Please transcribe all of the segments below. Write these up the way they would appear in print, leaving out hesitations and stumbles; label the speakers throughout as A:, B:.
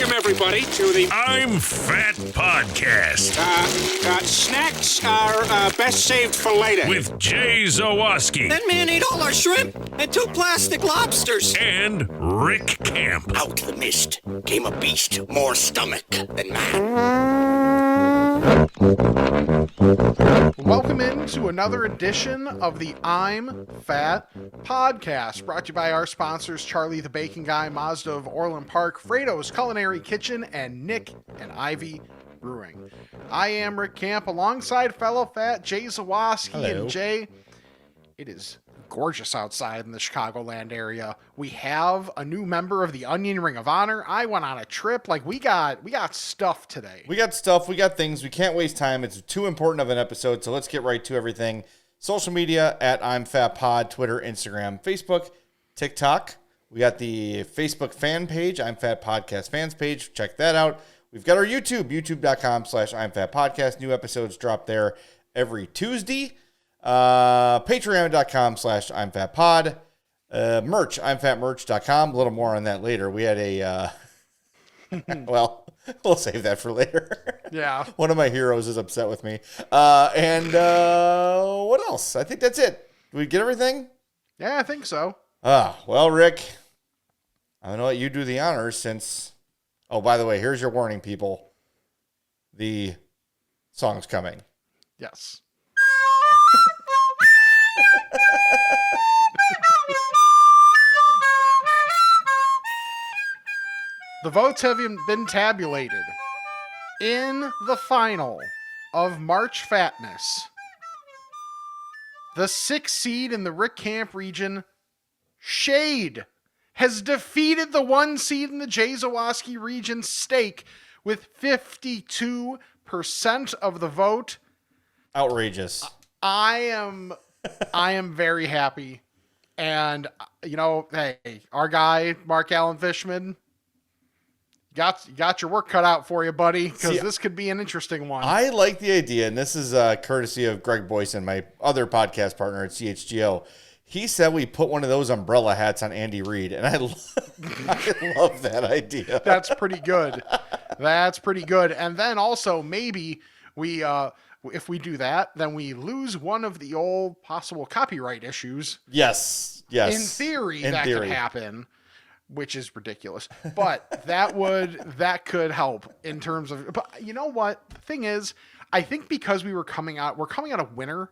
A: Welcome, everybody, to the
B: I'm Fat Podcast.
A: Snacks are best saved for later.
B: With Jay Zawaski.
C: That man ate all our shrimp and 2 plastic lobsters.
B: And Rick Camp.
C: Out of the mist came a beast more stomach than man.
D: Welcome into another edition of the I'm Fat Podcast, brought to you by our sponsors, Charlie the Bacon Guy, Mazda of Orland Park, Fredo's Culinary Kitchen, and Nick and Ivy Brewing. I am Rick Camp, alongside fellow fat Jay Zawaski. And Jay, it is gorgeous outside in the Chicagoland area. We have a new member of the Onion Ring of Honor. I went on a trip. Like, we got stuff today.
E: We got stuff. We got things. We can't waste time. It's too important of an episode, so let's get right to everything. Social media at I'm Fat Pod, Twitter, Instagram, Facebook, TikTok. We got the Facebook fan page, I'm Fat Podcast fans page. Check that out. We've got our YouTube, youtube.com/I'm Fat Podcast. New episodes drop there every Tuesday. Patreon.com/I'm Fat Pod. Merch, I'mFatMerch.com. A little more on that later. We had a, well, we'll save that for later.
D: Yeah.
E: One of my heroes is upset with me. And what else? I think that's it. Did we get everything?
D: Yeah, I think so.
E: Well, Rick, I'm going to let you do the honors since, oh, by the way, here's your warning, people. The song's coming.
D: Yes. The votes have been tabulated. In the final of March Fatness, the 6th seed in the Rick Camp region, Shade, has defeated the 1 seed in the Jay Zawaski region, Steak, with 52% of the vote.
E: Outrageous.
D: I am very happy. And, you know, hey, our guy, Mark Allen Fishman, got your work cut out for you, buddy, because this could be an interesting one.
E: I like the idea, and this is courtesy of Greg Boyson, my other podcast partner at CHGO. He said we put one of those umbrella hats on Andy Reid, and I love that idea.
D: That's pretty good. That's pretty good. And then also maybe we, if we do that, then we lose one of the old possible copyright issues.
E: Yes.
D: In theory, could happen, which is ridiculous. But that could help in terms of. But you know what? The thing is, I think because we're coming out of winter.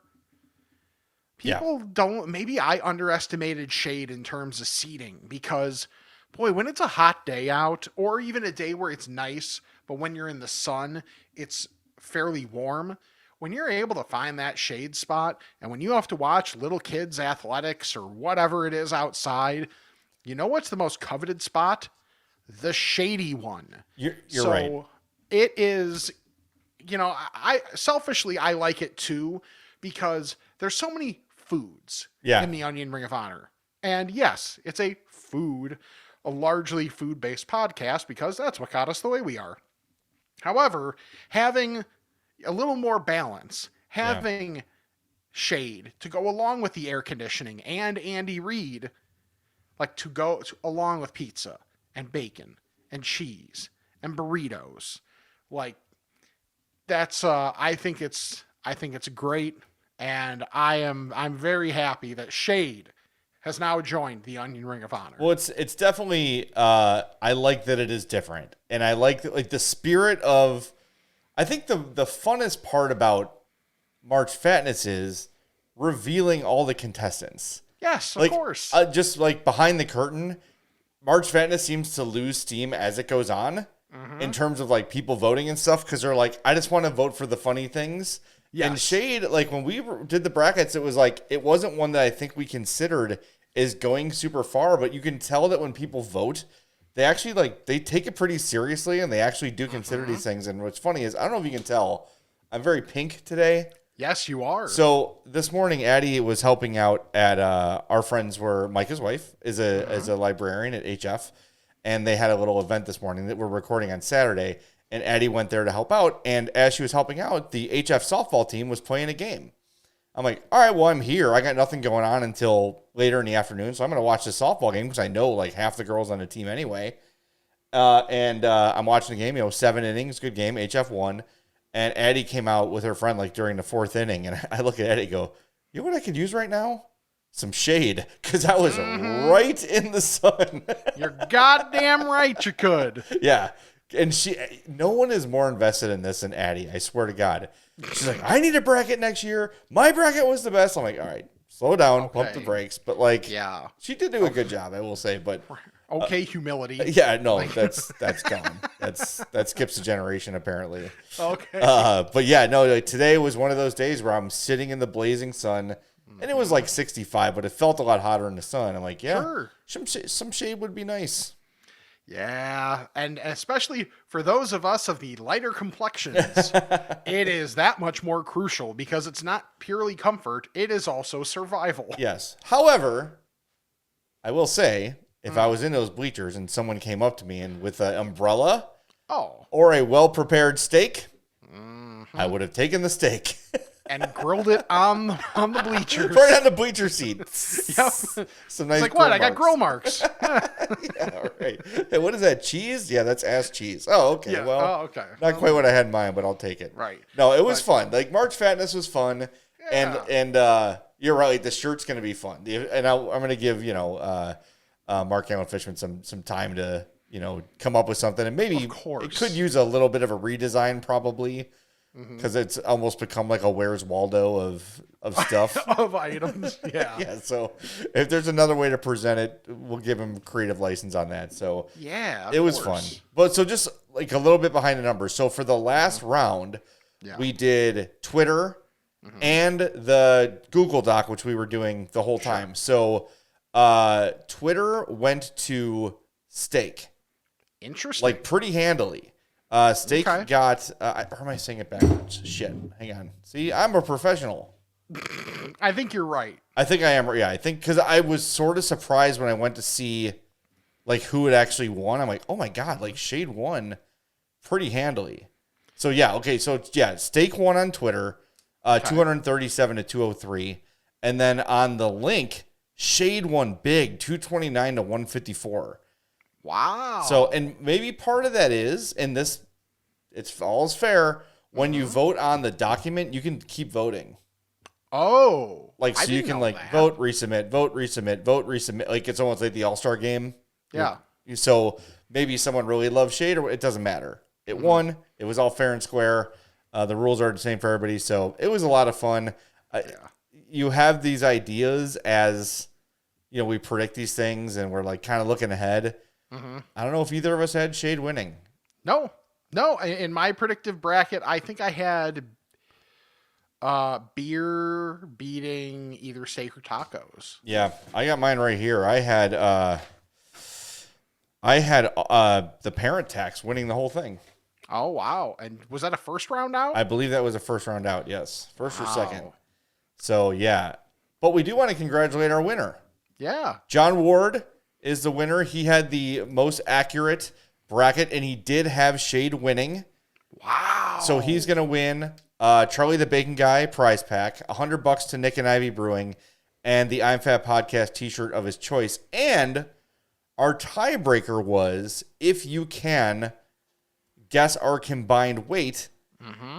D: People don't. Maybe I underestimated Shade in terms of seating because, boy, when it's a hot day out, or even a day where it's nice, but when you're in the sun, it's fairly warm. When you're able to find that shade spot, and when you have to watch little kids' athletics or whatever it is outside, you know what's the most coveted spot? The shady one.
E: You're right.
D: So it is, you know, I selfishly, I like it too, because there's so many foods in the Onion Ring of Honor. And yes, it's a largely food-based podcast because that's what got us the way we are. However, having a little more balance, having Shade to go along with the air conditioning and Andy Reid, like to go along with pizza and bacon and cheese and burritos, like that's I think it's great, and I'm very happy that Shade has now joined the Onion Ring of Honor.
E: Well, it's definitely I like that it is different, and I like the spirit of. I think the funnest part about March Fatness is revealing all the contestants.
D: Yes, of course.
E: Just like behind the curtain, March Fatness seems to lose steam as it goes on in terms of like people voting and stuff, because they're like, I just want to vote for the funny things. Yes. And Shade, like when we did the brackets, it was like, it wasn't one that I think we considered as going super far, but you can tell that when people vote, they actually they take it pretty seriously, and they actually do consider these things. And what's funny is, I don't know if you can tell, I'm very pink today.
D: Yes, you are.
E: So this morning, Addie was helping out at our friends where Micah's wife is a librarian at HF, and they had a little event this morning that we're recording on Saturday. And Addie went there to help out, and as she was helping out, the HF softball team was playing a game. I'm like, all right, well, I'm here. I got nothing going on until later in the afternoon, so I'm going to watch the softball game because I know like half the girls on the team anyway. And I'm watching the game, 7 innings, good game, HF won. And Addie came out with her friend like during the 4th inning. And I look at Addie and go, you know what I could use right now? Some shade. Because I was right in the sun.
D: You're goddamn right you could.
E: Yeah. And no one is more invested in this than Addie. I swear to God. She's like, I need a bracket next year. My bracket was the best. I'm like, all right, slow down, pump the brakes. But she did do a good job, I will say. But
D: humility.
E: Yeah, no, that's gone. That skips a generation apparently.
D: Okay.
E: But yeah, no, today was one of those days where I'm sitting in the blazing sun, and it was like 65, but it felt a lot hotter in the sun. I'm like, yeah, sure. some shade would be nice.
D: Yeah, and especially for those of us of the lighter complexions, it is that much more crucial because it's not purely comfort, it is also survival.
E: Yes. However, I will say, if I was in those bleachers and someone came up to me and with an umbrella or a well-prepared steak, I would have taken the steak.
D: And grilled it on the bleachers.
E: Right on the bleacher seat.
D: Yep.
E: Some nice
D: it's like, what? I got grill marks.
E: Yeah, all right. Hey, what is that, cheese? Yeah, that's ass cheese. Oh, okay.
D: Yeah.
E: Well,
D: okay.
E: Not quite what I had in mind, but I'll take it.
D: Right.
E: No, it was fun. Like, March Fatness was fun.
D: Yeah.
E: And you're right. Like, the shirt's going to be fun. And I'm going to give, Mark Allen Fishman some time to, come up with something. And maybe it could use a little bit of a redesign probably. Because it's almost become like a Where's Waldo of stuff.
D: Of items, yeah.
E: Yeah, so if there's another way to present it, we'll give him creative license on that. So
D: yeah,
E: it was fun. But so just like a little bit behind the numbers. So for the last round, we did Twitter and the Google Doc, which we were doing the whole time. So Twitter went to Steak.
D: Interesting.
E: Like pretty handily. Steak got, or am I saying it backwards? Shit. Hang on. See, I'm a professional.
D: I think you're right.
E: I think I am. Yeah, I think because I was sort of surprised when I went to see like who had actually won. I'm like, oh my God, like Shade won pretty handily. So yeah, okay. So yeah, Steak won on Twitter, 237 to 203. And then on the link, Shade won big, 229 to 154.
D: Wow.
E: So, and maybe part of that is, and this, it's all's fair, when you vote on the document, you can keep voting.
D: Oh.
E: Like, so you can, like, vote, resubmit, vote, resubmit, vote, resubmit. Like, it's almost like the All-Star game.
D: Yeah.
E: So, maybe someone really loves Shade, or it doesn't matter. It won. It was all fair and square. The rules are the same for everybody. So, it was a lot of fun. You have these ideas as, we predict these things, and we're, like, kind of looking ahead. I don't know if either of us had Shade winning.
D: No. In my predictive bracket, I think I had beer beating either steak or tacos.
E: Yeah, I got mine right here. I had the parent tax winning the whole thing.
D: Oh wow! And was that a first round out?
E: I believe that was a first round out. Yes, first or second. So yeah, but we do want to congratulate our winner.
D: Yeah,
E: John Ward is the winner. He had the most accurate bracket, and he did have Shade winning.
D: Wow.
E: So he's going to win Charlie the Bacon Guy prize pack, $100 to Nick and Ivy Brewing, and the I'm Fat Podcast t-shirt of his choice. And our tiebreaker was, if you can guess our combined weight,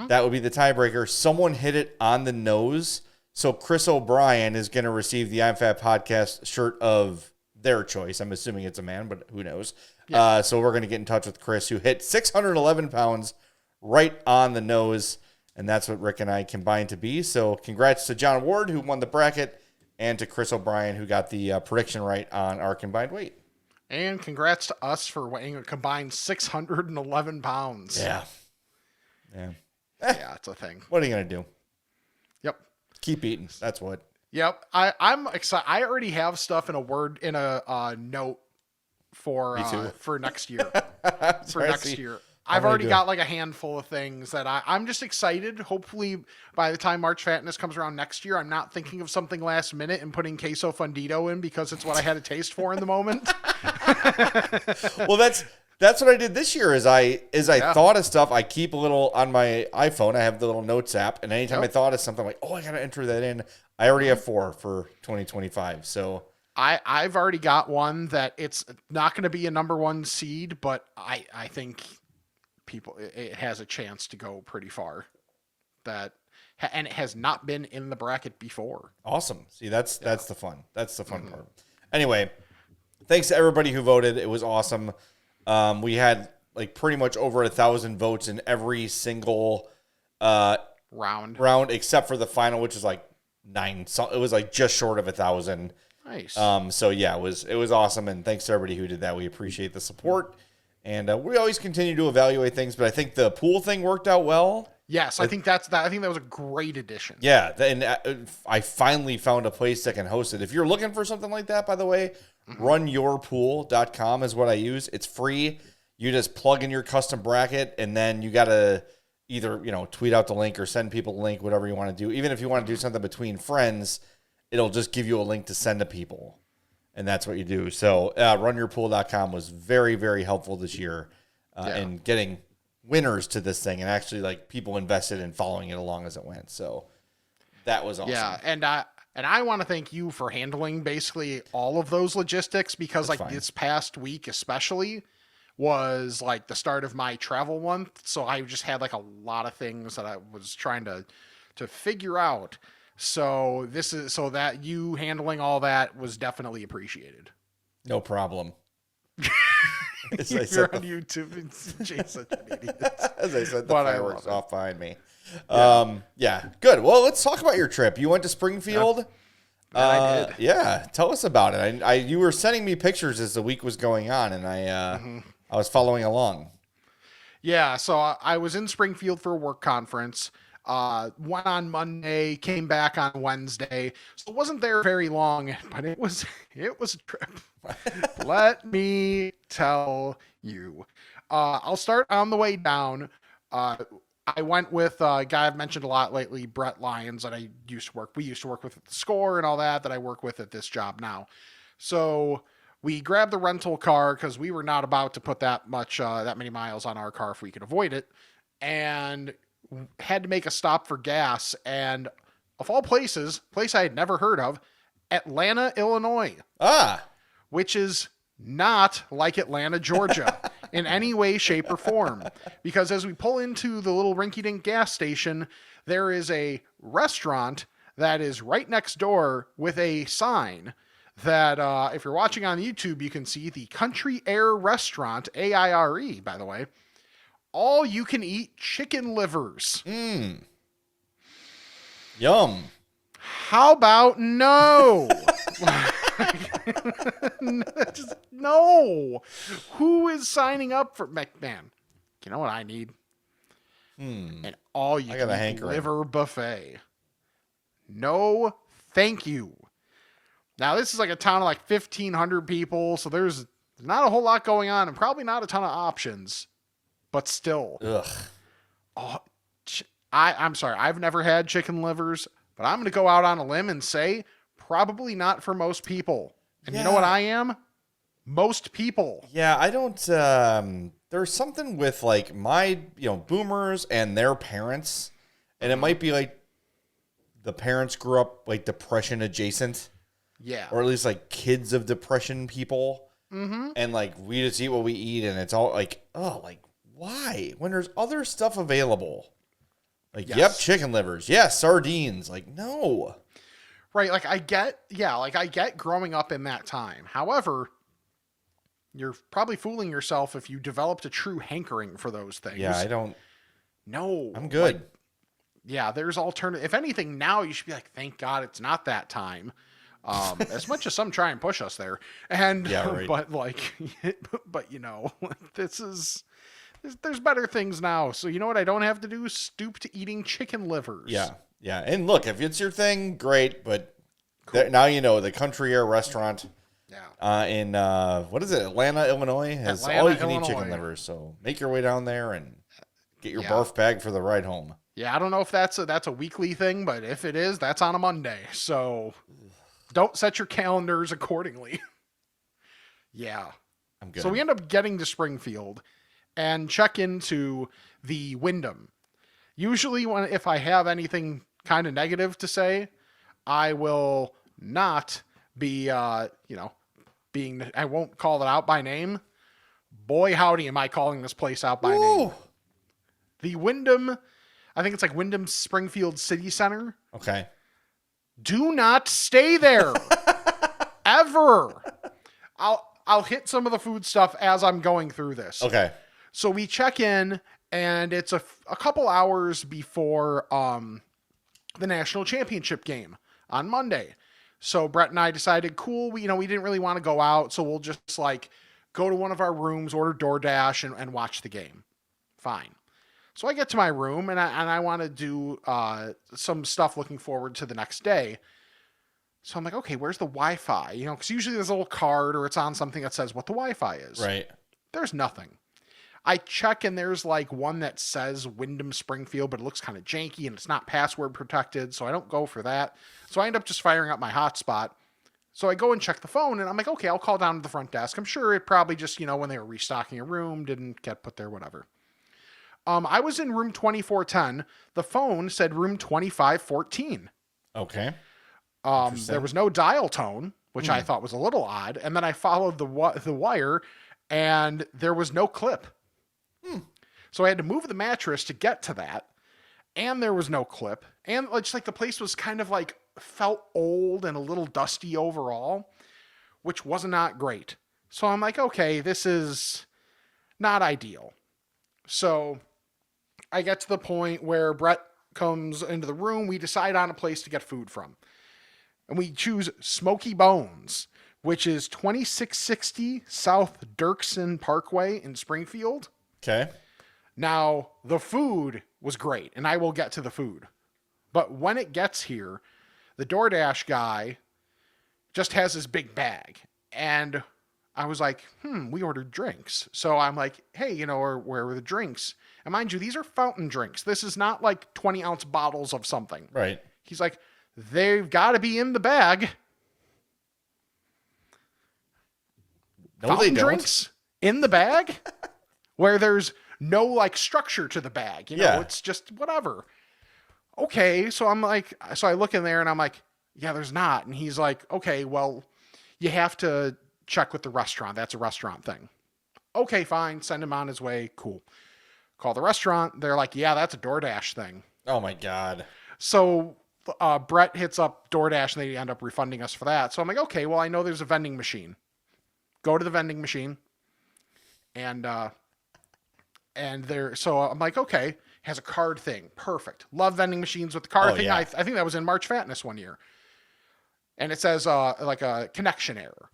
E: that would be the tiebreaker. Someone hit it on the nose. So Chris O'Brien is going to receive the I'm Fat Podcast shirt of their choice. I'm assuming it's a man, but who knows? Yeah. So we're going to get in touch with Chris, who hit 611 pounds right on the nose, and that's what Rick and I combined to be. So congrats to John Ward, who won the bracket, and to Chris O'Brien, who got the prediction right on our combined weight.
D: And congrats to us for weighing a combined 611 pounds.
E: Yeah.
D: Yeah, it's a thing.
E: What are you going to do?
D: Yep.
E: Keep eating. That's what.
D: Yep, I'm excited. I already have stuff in a note for next year. Next year, I've already got like a handful of things that I'm just excited. Hopefully, by the time March Fatness comes around next year, I'm not thinking of something last minute and putting queso fundido in because it's what I had a taste for in the moment.
E: Well, that's what I did this year. I thought of stuff. I keep a little on my iPhone. I have the little notes app, and anytime I thought of something, I'm like, oh, I got to enter that in. I already have 4 for 2025. So
D: I've already got one that it's not going to be a number 1 seed, but I think it has a chance to go pretty far. And it has not been in the bracket before.
E: Awesome. See, that's the fun. That's the fun part. Anyway, thanks to everybody who voted. It was awesome. We had like pretty much over 1,000 votes in every single round except for the final, which is like 9. So it was like just short of 1,000.
D: Nice.
E: So yeah, it was awesome, and thanks to everybody who did that. We appreciate the support, and we always continue to evaluate things. But I think the pool thing worked out well.
D: Yes, I think that was a great addition.
E: Yeah, and I finally found a place that can host it. If you're looking for something like that, by the way, runyourpool.com is what I use. It's free. You just plug in your custom bracket, and then you got to either, tweet out the link or send people the link, whatever you want to do. Even if you want to do something between friends, it'll just give you a link to send to people, and that's what you do. So runyourpool.com was very, very helpful this year in getting winners to this thing, and actually like people invested in following it along as it went. So that was awesome.
D: Yeah, and I want to thank you for handling basically all of those logistics, because
E: That's
D: like
E: fine.
D: this past week especially was like the start of my travel month, so I just had like a lot of things that I was trying to figure out. So that you handling all that was definitely appreciated.
E: No problem.
D: You're on YouTube, and Jay's such an idiot.
E: As I said, the
D: But I
E: fireworks
D: love it.
E: off behind me. Yeah, good. Well, let's talk about your trip. You went to Springfield.
D: I did.
E: Yeah, tell us about it. You were sending me pictures as the week was going on, and I was following along.
D: Yeah, so I was in Springfield for a work conference. Went on Monday, came back on Wednesday. So it wasn't there very long, but it was a trip. Let me tell you. I'll start on the way down. I went with a guy I've mentioned a lot lately, Brett Lyons, that we used to work with at the Score and all that I work with at this job now. So we grabbed the rental car because we were not about to put that many miles on our car if we could avoid it, and had to make a stop for gas. And of all places, place I had never heard of, Atlanta, Illinois. Which is not like Atlanta, Georgia in any way, shape, or form. Because as we pull into the little rinky-dink gas station, there is a restaurant that is right next door with a sign that, if you're watching on YouTube, you can see the Country Air Restaurant, AIRE, by the way. All you can eat chicken livers.
E: Yum.
D: How about no? Just no. Who is signing up for man? You know what I need? An all you can eat liver buffet. No, thank you. Now this is like a town of like 1,500 people, so there's not a whole lot going on, and probably not a ton of options. But still, I'm sorry. I've never had chicken livers, but I'm going to go out on a limb and say probably not for most people. And you know what I am? Most people.
E: Yeah, I don't. There's something with like my, boomers and their parents, and it might be like the parents grew up like depression adjacent.
D: Yeah.
E: Or at least like kids of depression people.
D: Mm-hmm.
E: And like we just eat what we eat, and it's all like, why? When there's other stuff available. Like, yep, chicken livers. Yeah, sardines. Like, no.
D: Right, I get growing up in that time. However, you're probably fooling yourself if you developed a true hankering for those things.
E: Yeah, I don't.
D: No.
E: I'm good.
D: There's alternative. If anything, now you should be like, thank God it's not that time. As much as some try and push us there. And, there's better things now. So you know what I don't have to do? Stoop to eating chicken livers.
E: Yeah. Yeah. And look, if it's your thing, great. But now the Country Air Restaurant in, what is it? Atlanta, Illinois has all you can eat chicken livers. So make your way down there and get your barf bag for the ride home.
D: Yeah. I don't know if that's a weekly thing, but if it is, that's on a Monday. So don't set your calendars accordingly. Yeah.
E: I'm good.
D: So we end up getting to Springfield and check into the Wyndham. Usually if I have anything kind of negative to say, I will not be, being, I won't call it out by name. Boy, howdy, am I calling this place out by name. The Wyndham, I think it's like Wyndham Springfield City Center.
E: Okay.
D: Do not stay there. Ever. I'll hit some of the food stuff as I'm going through this.
E: Okay.
D: So we check in, and it's a couple hours before the national championship game on Monday. So Brett and I decided, cool, we didn't really want to go out, so we'll just like go to one of our rooms, order DoorDash, and watch the game. Fine. So I get to my room, and I want to do some stuff looking forward to the next day. So I'm like, okay, where's the Wi-Fi? Because usually there's a little card or it's on something that says what the Wi-Fi is.
E: Right.
D: There's nothing. I check, and there's like one that says Wyndham Springfield, but it looks kind of janky and it's not password protected, so I don't go for that. So I end up just firing up my hotspot. So I go and check the phone, and I'm like, okay, I'll call down to the front desk. I'm sure it probably just, when they were restocking a room, didn't get put there, whatever. I was in room 2410. The phone said room 2514.
E: Okay.
D: There was no dial tone, which I thought was a little odd. And then I followed the wire, and there was no clip. So I had to move the mattress to get to that. And there was no clip. And it's like the place was kind of like felt old and a little dusty overall, which was not great. So I'm like, okay, this is not ideal. So I get to the point where Brett comes into the room. We decide on a place to get food from. And we choose Smoky Bones, which is 2660 South Dirksen Parkway in Springfield.
E: Okay.
D: Now, the food was great, and I will get to the food. But when it gets here, the DoorDash guy just has this big bag. And I was like, we ordered drinks. So I'm like, hey, where were the drinks? And mind you, these are fountain drinks. This is not like 20-ounce bottles of something.
E: Right.
D: He's like, they've got to be in the bag.
E: No,
D: Fountain
E: they don't.
D: drinks in the bag where there's no like structure to the bag. It's just whatever. Okay. So I'm like, so I look in there and I'm like, yeah, there's not. And he's like, okay, well, you have to check with the restaurant. That's a restaurant thing. Okay, fine. Send him on his way. Cool. Call the restaurant. They're like, yeah, that's a DoorDash thing.
E: Oh my God.
D: So Brett hits up DoorDash, and they end up refunding us for that. So I'm like, okay, well, I know there's a vending machine. Go to the vending machine. And so I'm like, okay, has a card thing. Perfect. Love vending machines with the card thing. Yeah. I think that was in March Fatness one year. And it says like a connection error.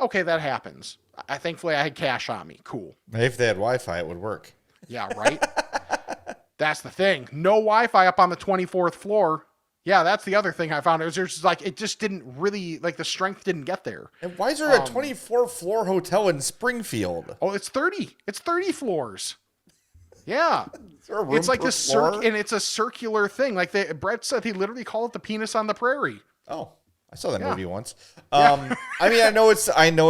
D: Okay, that happens. Thankfully I had cash on me. Cool.
E: Maybe if they had Wi-Fi, it would work.
D: Yeah, right? That's the thing. No Wi-Fi up on the 24th floor. Yeah, that's the other thing I found. It was just like, it just didn't really, like the strength didn't get there.
E: And why is there a 24 floor hotel in Springfield?
D: Oh, it's 30. It's 30 floors. Yeah.
E: It's
D: like this and it's a circular thing. Like Brett said, he literally called it the penis on the prairie.
E: Oh, I saw that movie once. I mean, I know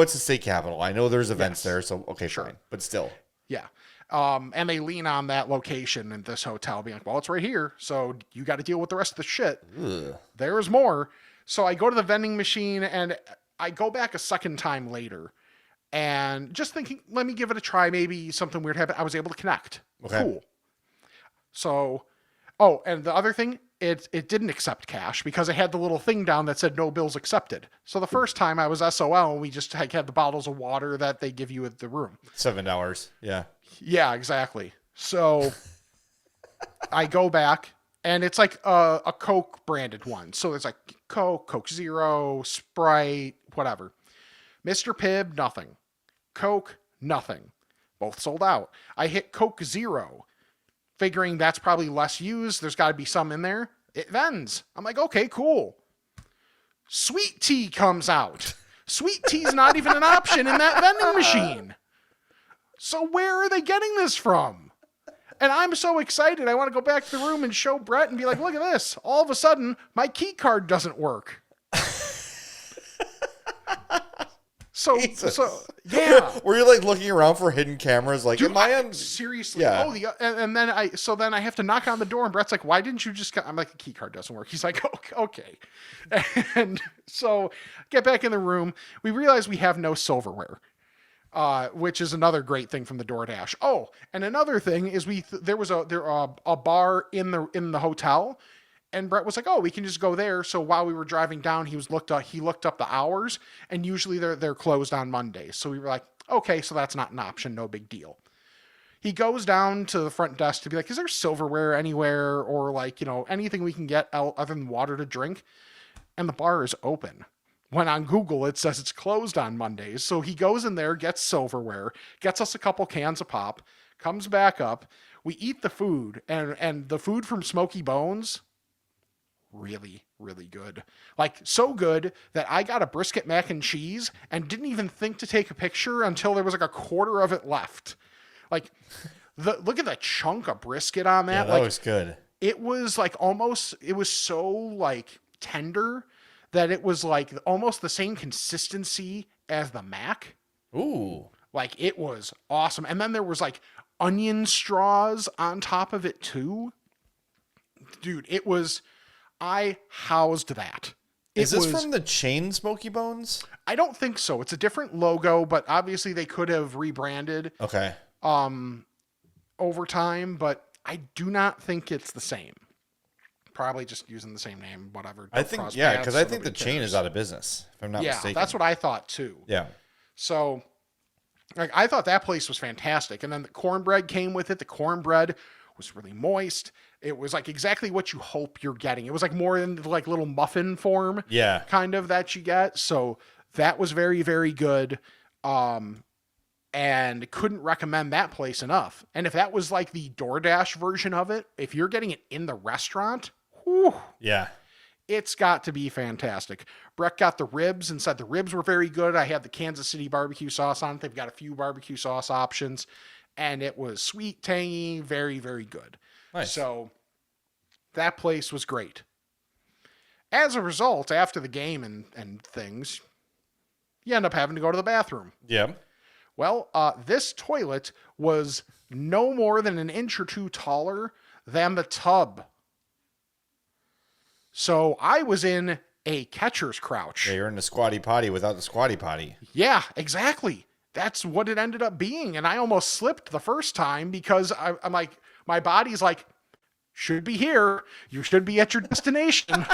E: it's a state capital. I know there's events there. So, okay, sure. Fine. But still.
D: Yeah. And they lean on that location in this hotel being like, well, it's right here. So you got to deal with the rest of the shit.
E: Ugh.
D: There's more. So I go to the vending machine, and I go back a second time later and just thinking, let me give it a try. Maybe something weird happened. I was able to connect.
E: Okay.
D: Cool. So, and the other thing, it didn't accept cash because it had the little thing down that said no bills accepted. So the first time I was SOL, and we just had the bottles of water that they give you at the room.
E: $7. Yeah.
D: Yeah, exactly. So I go back, and it's like a Coke branded one. So it's like Coke, Coke Zero, Sprite, whatever. Mr. Pibb, nothing. Coke, nothing. Both sold out. I hit Coke Zero, figuring that's probably less used. There's got to be some in there. It vends. I'm like, okay, cool. Sweet tea comes out. Sweet tea's not even an option in that vending machine. So where are they getting this from? And I'm so excited. I want to go back to the room and show Brett and be like, look at this. All of a sudden, my key card doesn't work. So
E: Jesus.
D: yeah.
E: Were you like looking around for hidden cameras? Like,
D: Dude,
E: am I on?
D: seriously?
E: Yeah.
D: And then I have to knock on the door, and Brett's like, "Why didn't you just?" I'm like, "The key card doesn't work." He's like, "Okay." And so get back in the room. We realize we have no silverware, which is another great thing from the DoorDash. Oh, and another thing is there was a bar in the hotel. And Brett was like, "Oh, we can just go there." So while we were driving down, he looked up the hours, and usually they're closed on Mondays. So we were like, "Okay, so that's not an option. No big deal." He goes down to the front desk to be like, "Is there silverware anywhere, or like anything we can get other than water to drink?" And the bar is open. When on Google it says it's closed on Mondays. So he goes in there, gets silverware, gets us a couple cans of pop, comes back up. We eat the food, and the food from Smoky Bones. Really, really good. Like, so good that I got a brisket mac and cheese and didn't even think to take a picture until there was like a quarter of it left. Like, look at the chunk of brisket on that.
E: Yeah, that was good.
D: It was like it was so like tender that it was like almost the same consistency as the mac.
E: Ooh.
D: Like, it was awesome. And then there was like onion straws on top of it too. Dude, I housed that.
E: Is this from the chain Smoky Bones?
D: I don't think so. It's a different logo, but obviously they could have rebranded.
E: Okay.
D: Over time, but I do not think it's the same. Probably just using the same name, whatever.
E: I think, because I think the chain is out of business, if I'm not mistaken.
D: Yeah, that's what I thought too.
E: Yeah.
D: So, like, I thought that place was fantastic. And then the cornbread came with it. The cornbread was really moist. It was like exactly what you hope you're getting. It was like more in like little muffin form.
E: Yeah.
D: Kind of that you get. So that was very, very good. And couldn't recommend that place enough. And if that was like the DoorDash version of it, if you're getting it in the restaurant, whew,
E: yeah,
D: it's got to be fantastic. Brett got the ribs and said the ribs were very good. I had the Kansas City barbecue sauce on it. They've got a few barbecue sauce options, and it was sweet, tangy, very, very good.
E: Nice.
D: So that place was great. As a result, after the game and things, you end up having to go to the bathroom.
E: Yeah.
D: Well, this toilet was no more than an inch or two taller than the tub. So I was in a catcher's crouch.
E: Yeah, you're in the squatty potty without the squatty potty.
D: Yeah, exactly. That's what it ended up being. And I almost slipped the first time because I'm like, my body's like, should be here. You should be at your destination.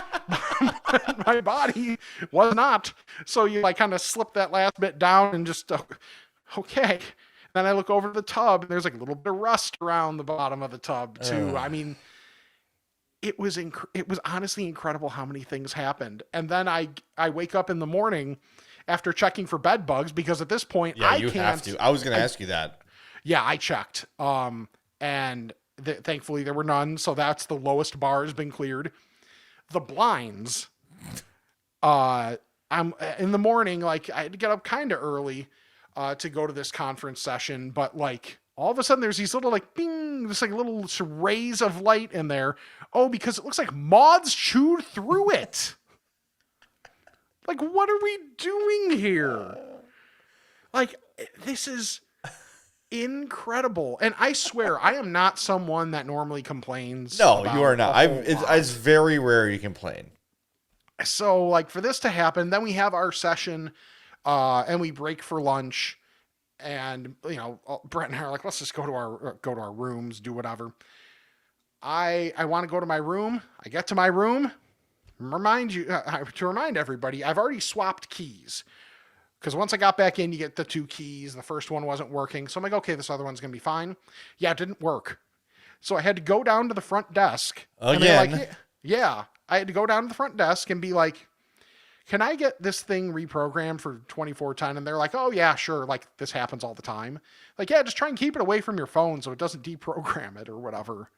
D: My body was not. So you like kind of slip that last bit down and just, okay. Then I look over the tub and there's like a little bit of rust around the bottom of the tub too. I mean, it was honestly incredible how many things happened. And then I wake up in the morning after checking for bed bugs because at this point I can't.
E: Have to. I was going to ask you that.
D: Yeah, I checked. And thankfully there were none. So that's the lowest bar has been cleared. The blinds, I'm in the morning, like I had to get up kind of early to go to this conference session, but like all of a sudden there's these little like bing, just like little rays of light in there. Oh, because it looks like moths chewed through it. Like, what are we doing here? Like, this is incredible. And I swear, I am not someone that normally complains.
E: No, you are not. It's very rare you complain.
D: So, like, for this to happen, then we have our session, and we break for lunch, and Brett and I are like, let's just go to our rooms, do whatever. I want to go to my room. I get to my room. To remind everybody, I've already swapped keys. Because once I got back in, you get the two keys. The first one wasn't working. So I'm like, okay, this other one's going to be fine. Yeah, it didn't work. So I had to go down to the front desk.
E: Again?
D: Like, yeah. I had to go down to the front desk and be like, can I get this thing reprogrammed for 2410? And they're like, oh, yeah, sure. Like, this happens all the time. Like, yeah, just try and keep it away from your phone so it doesn't deprogram it or whatever.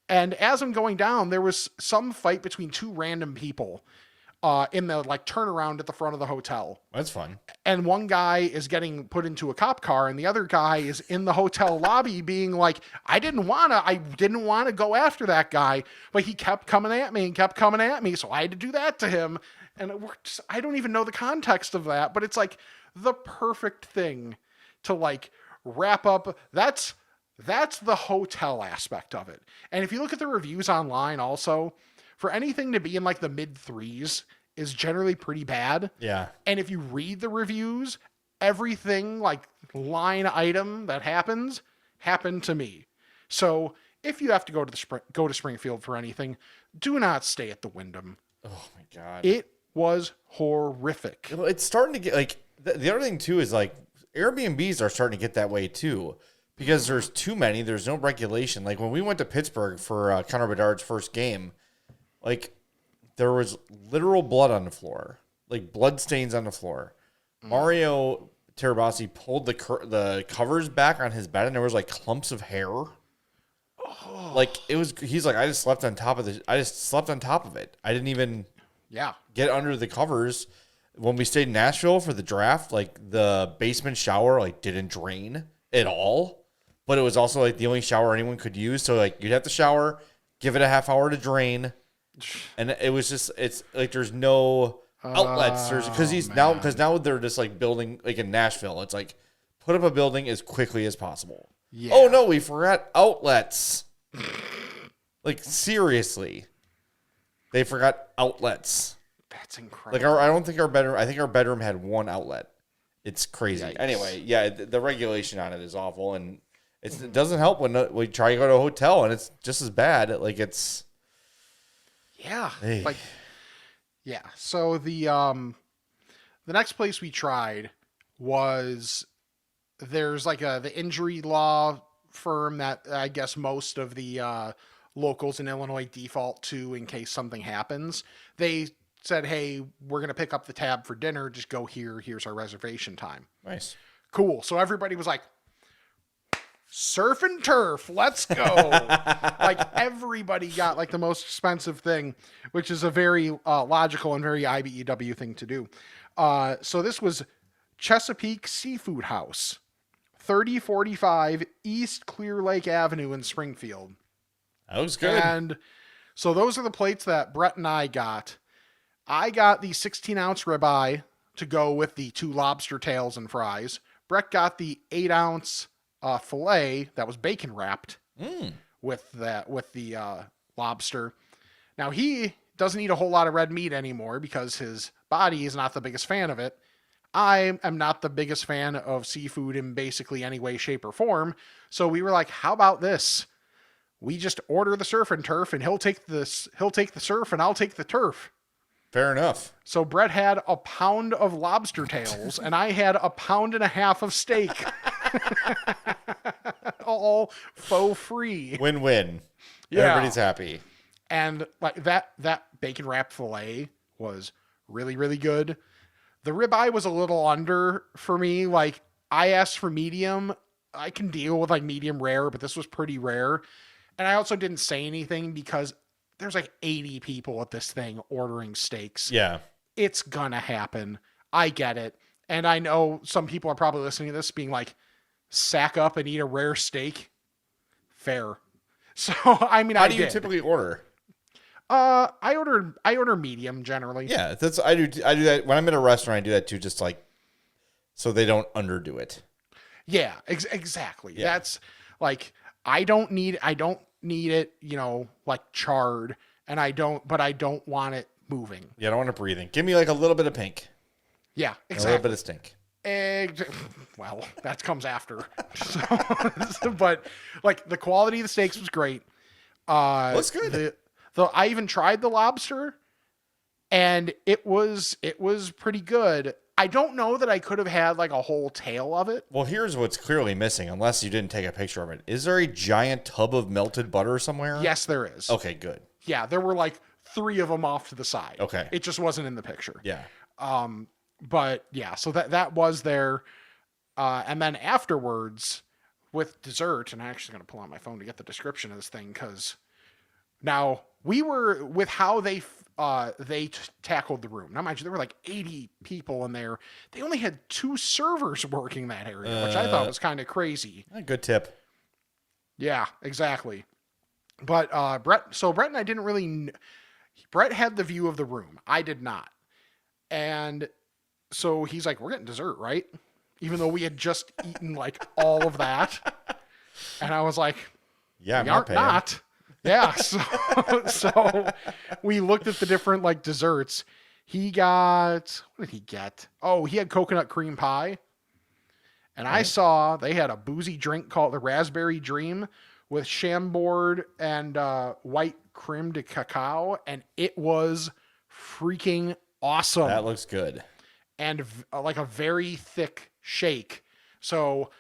D: And as I'm going down, there was some fight between two random people in the like turnaround at the front of the hotel.
E: That's fun.
D: And one guy is getting put into a cop car, and the other guy is in the hotel lobby being like, I didn't want to go after that guy, but he kept coming at me. So I had to do that to him. And I don't even know the context of that, but it's like the perfect thing to like wrap up. That's the hotel aspect of it. And if you look at the reviews online also, for anything to be in like the mid 3s is generally pretty bad.
E: Yeah.
D: And if you read the reviews, everything like line item that happened to me. So if you have to go to Springfield for anything, do not stay at the Wyndham.
E: Oh my God.
D: It was horrific.
E: It's starting to get like the other thing too is like Airbnbs are starting to get that way too because there's too many. There's no regulation. Like when we went to Pittsburgh for Connor Bedard's first game, like there was literal blood on the floor, like blood stains on the floor. Mario Terabasi pulled the covers back on his bed and there was like clumps of hair. Oh. Like it was. He's like, I just slept on top of it. I didn't even get under the covers. When we stayed in Nashville for the draft, like the basement shower like didn't drain at all, but it was also like the only shower anyone could use. So like you'd have to shower, give it a half hour to drain, and it was just it's like there's no outlets. Because now they're just like building like in Nashville. It's like put up a building as quickly as possible. Yeah. Oh no, we forgot outlets. Like seriously, they forgot outlets.
D: That's incredible.
E: Like I don't think our bedroom. I think our bedroom had one outlet. It's crazy. Yikes. Anyway, yeah, the regulation on it is awful, and it doesn't help when we try to go to a hotel and it's just as bad. Like it's.
D: Yeah. Hey. Like. Yeah. So the next place we tried was there's like the injury law firm that I guess most of the locals in Illinois default to in case something happens. They said, hey, we're going to pick up the tab for dinner. Just go here. Here's our reservation time.
E: Nice.
D: Cool. So everybody was like, surf and turf. Let's go. Like everybody got like the most expensive thing, which is a very logical and very IBEW thing to do. So this was Chesapeake Seafood House, 3045 East Clear Lake Avenue in Springfield.
E: That was good.
D: And so those are the plates that Brett and I got. I got the 16-ounce ribeye to go with the 2 lobster tails and fries. Brett got the 8-ounce filet that was bacon wrapped with the lobster. Now he doesn't eat a whole lot of red meat anymore because his body is not the biggest fan of it. I am not the biggest fan of seafood in basically any way, shape, or form. So we were like, how about this? We just order the surf and turf and he'll take the surf and I'll take the turf.
E: Fair enough.
D: So Brett had a pound of lobster tails and I had a pound and a half of steak. All faux free.
E: Win-win. Yeah. Everybody's happy.
D: And like that bacon wrapped filet was really, really good. The ribeye was a little under for me. Like I asked for medium. I can deal with like medium rare, but this was pretty rare. And I also didn't say anything because there's like 80 people at this thing ordering steaks.
E: Yeah.
D: It's gonna happen. I get it. And I know some people are probably listening to this being like, sack up and eat a rare steak. Fair. So, I mean,
E: how do you typically order?
D: I order medium generally.
E: Yeah, I do that when I'm in a restaurant. I do that too, just like so they don't underdo it.
D: Yeah, exactly. Yeah. That's like I don't need it, like charred, and I don't want it moving.
E: Yeah, I don't want it breathing. Give me like a little bit of pink.
D: Yeah, exactly.
E: A little bit of stink.
D: Well, that comes after. But like the quality of the steaks was great.
E: That's good.
D: I even tried the lobster, and it was pretty good. I don't know that I could have had like a whole tail of it.
E: Well, here's what's clearly missing, unless you didn't take a picture of it. Is there a giant tub of melted butter somewhere?
D: Yes, there is.
E: Okay, good.
D: Yeah, there were like 3 of them off to the side.
E: Okay.
D: It just wasn't in the picture.
E: Yeah.
D: But yeah, so that was there. And then afterwards with dessert, and I'm actually going to pull out my phone to get the description of this thing, because now we were with how they tackled the room. Now, mind you, there were like 80 people in there. They only had 2 servers working that area, which I thought was kind of crazy.
E: A good tip.
D: Yeah, exactly. But Brett and I didn't really. Brett had the view of the room. I did not. And So he's like, we're getting dessert, right? Even though we had just eaten like all of that. And I was like,
E: yeah,
D: we aren't not. Yeah. So we looked at the different like desserts. He got, what did he get? Oh, he had coconut cream pie. And I saw they had a boozy drink called the Raspberry Dream with Chambord and white creme de cacao. And it was freaking awesome.
E: That looks good.
D: And like a very thick shake. So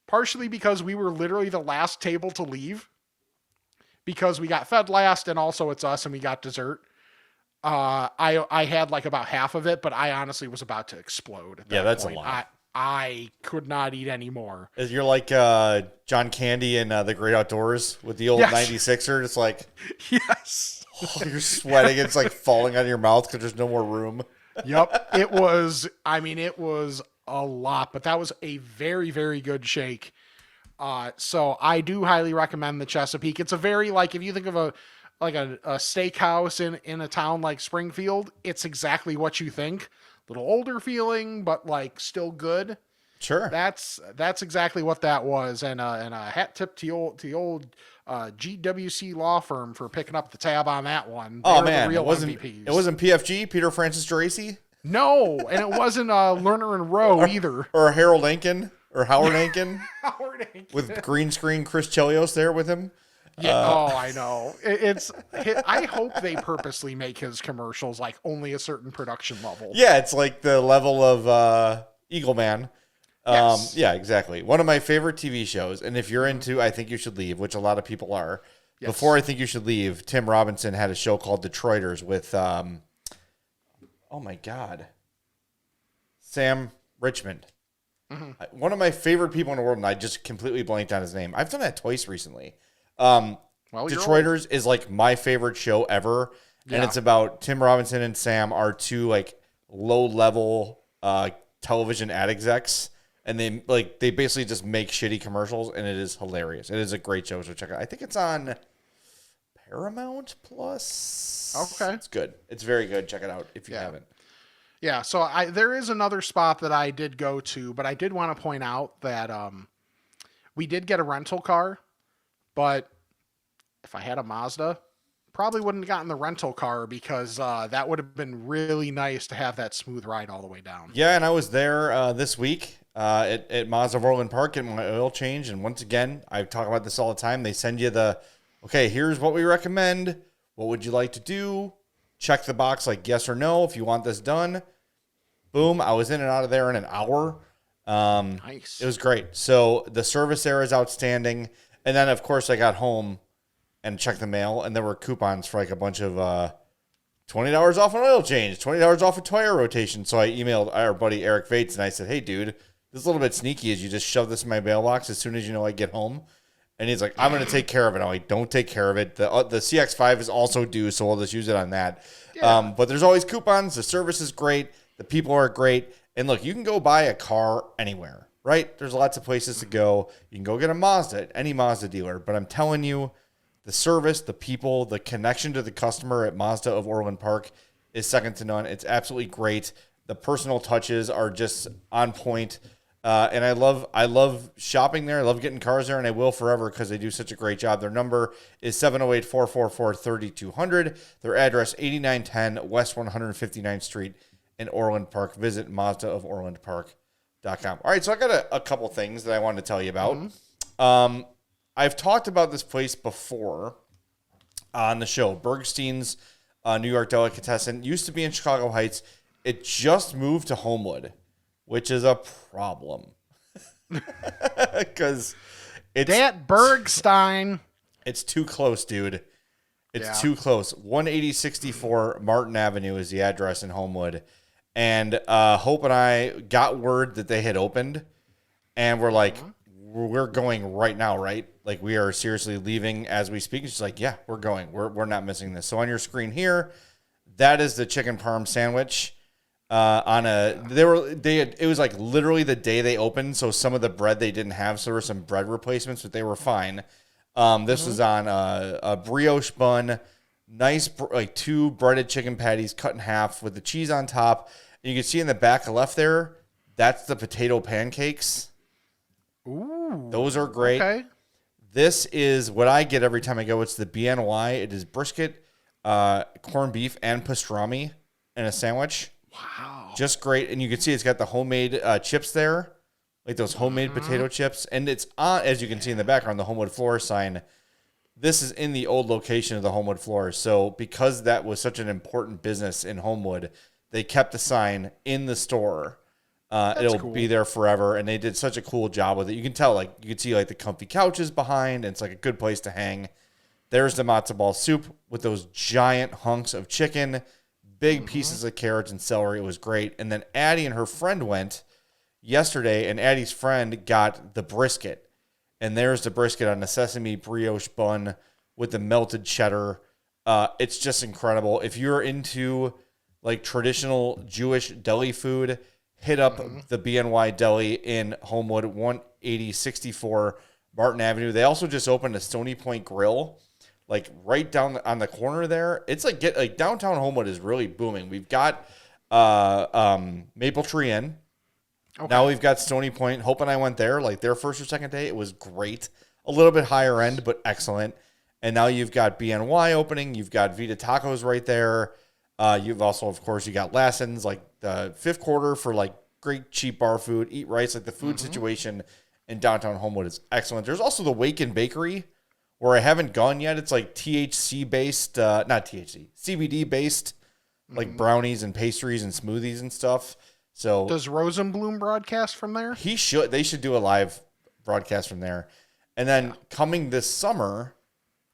D: partially because we were literally the last table to leave because we got fed last and also it's us and we got dessert. I had like about half of it, but I honestly was about to explode. At that
E: that's
D: point.
E: a lot.
D: I could not eat anymore.
E: You're like John Candy in The Great Outdoors with the old 96er. It's like,
D: yes.
E: You're sweating. It's like falling out of your mouth because there's no more room.
D: Yep. It was a lot, but that was a very, very good shake. So I do highly recommend the Chesapeake. It's a very, like, if you think of a steakhouse in a town like Springfield, it's exactly what you think. A little older feeling, but like still good.
E: Sure.
D: That's exactly what that was. And a hat tip to the old GWC law firm for picking up the tab on that one.
E: Oh man,
D: it
E: wasn't PFG, Peter Francis Geraci?
D: No, and it wasn't Lerner and Rowe either.
E: Or Harold Ankin or Howard Ankin.
D: Howard Ankin.
E: With green screen Chris Chelios there with him.
D: Yeah, I know. I hope they purposely make his commercials like only a certain production level.
E: Yeah, it's like the level of Eagle Man.
D: Yes.
E: Yeah, exactly. One of my favorite TV shows, and if you're into I Think You Should Leave, which a lot of people are, before I Think You Should Leave, Tim Robinson had a show called Detroiters with, oh my God, Sam Richmond. Mm-hmm. One of my favorite people in the world, and I just completely blanked on his name. I've done that twice recently. Detroiters is like my favorite show ever, and it's about Tim Robinson and Sam are two like low-level television ad execs. And they basically just make shitty commercials, and it is hilarious. It is a great show, so check it out. I think it's on Paramount Plus.
D: Okay.
E: It's good. It's very good. Check it out if you haven't.
D: Yeah, so there is another spot that I did go to, but I did want to point out that we did get a rental car, but if I had a Mazda, probably wouldn't have gotten the rental car because that would have been really nice to have that smooth ride all the way down.
E: Yeah, and I was there this week. At Mazda of Orland Park getting my oil change. And once again, I talk about this all the time. They send you okay, here's what we recommend. What would you like to do? Check the box like yes or no if you want this done. Boom. I was in and out of there in an hour.
D: Nice.
E: It was great. So the service there is outstanding. And then, of course, I got home and checked the mail, and there were coupons for like a bunch of $20 off an oil change, $20 off a tire rotation. So I emailed our buddy Eric Vates, and I said, hey, dude, this is a little bit sneaky as you just shove this in my mailbox as soon as you know I get home. And he's like, I'm going to take care of it. I'm like, don't take care of it. The CX-5 is also due, so we'll just use it on that. Yeah. But there's always coupons. The service is great. The people are great. And look, you can go buy a car anywhere, right? There's lots of places to go. You can go get a Mazda at any Mazda dealer. But I'm telling you, the service, the people, the connection to the customer at Mazda of Orland Park is second to none. It's absolutely great. The personal touches are just on point. And I love shopping there. I love getting cars there, and I will forever because they do such a great job. Their number is 708-444-3200. Their address, 8910 West 159th Street in Orland Park. Visit MazdaofOrlandPark.com. All right, so I got a couple things that I wanted to tell you about. Mm-hmm. I've talked about this place before on the show. Bergstein's New York Delicatessen used to be in Chicago Heights. It just moved to Homewood, which is a problem because it's
D: that Bergstein.
E: It's too close, dude. It's too close. 18064 Martin Avenue is the address in Homewood, and Hope and I got word that they had opened, and we're like, we're going right now, right? Like we are seriously leaving as we speak. She's like, yeah, we're going. We're not missing this. So on your screen here, that is the chicken parm sandwich. It was like literally the day they opened, so some of the bread they didn't have, so there were some bread replacements, but they were fine. This was on a brioche bun, nice like two breaded chicken patties cut in half with the cheese on top. And you can see in the back left there, that's the potato pancakes.
D: Ooh.
E: Those are great.
D: Okay.
E: This is what I get every time I go. It's the BNY. It is brisket, corned beef, and pastrami in a sandwich.
D: Wow.
E: Just great. And you can see it's got the homemade chips there, like those homemade potato chips. And it's on, as you can see in the background, the Homewood Floor sign. This is in the old location of the Homewood Floor. So because that was such an important business in Homewood, they kept the sign in the store. It'll be there forever. And they did such a cool job with it. You can tell, like, you can see like the comfy couches behind, and it's like a good place to hang. There's the matzo ball soup with those giant hunks of chicken, big pieces of carrots and celery. It was great. And then Addie and her friend went yesterday, and Addie's friend got the brisket. And there's the brisket on the sesame brioche bun with the melted cheddar. It's just incredible. If you're into like traditional Jewish deli food, hit up the BNY Deli in Homewood, 18064 Martin Avenue. They also just opened a Stony Point Grill, like right down on the corner there. It's like downtown Homewood is really booming. We've got Maple Tree Inn. Okay. Now we've got Stony Point. Hope and I went there, like their first or second day. It was great. A little bit higher end, but excellent. And now you've got BNY opening. You've got Vita Tacos right there. You've also, of course, you got Lassen's, like the fifth quarter for like great cheap bar food. Eat Rice, like the food situation in downtown Homewood is excellent. There's also the Waken Bakery, where I haven't gone yet. It's like THC based, not THC, CBD based, like brownies and pastries and smoothies and stuff. So
D: does Rosenblum broadcast from there?
E: They should do a live broadcast from there. And then coming this summer,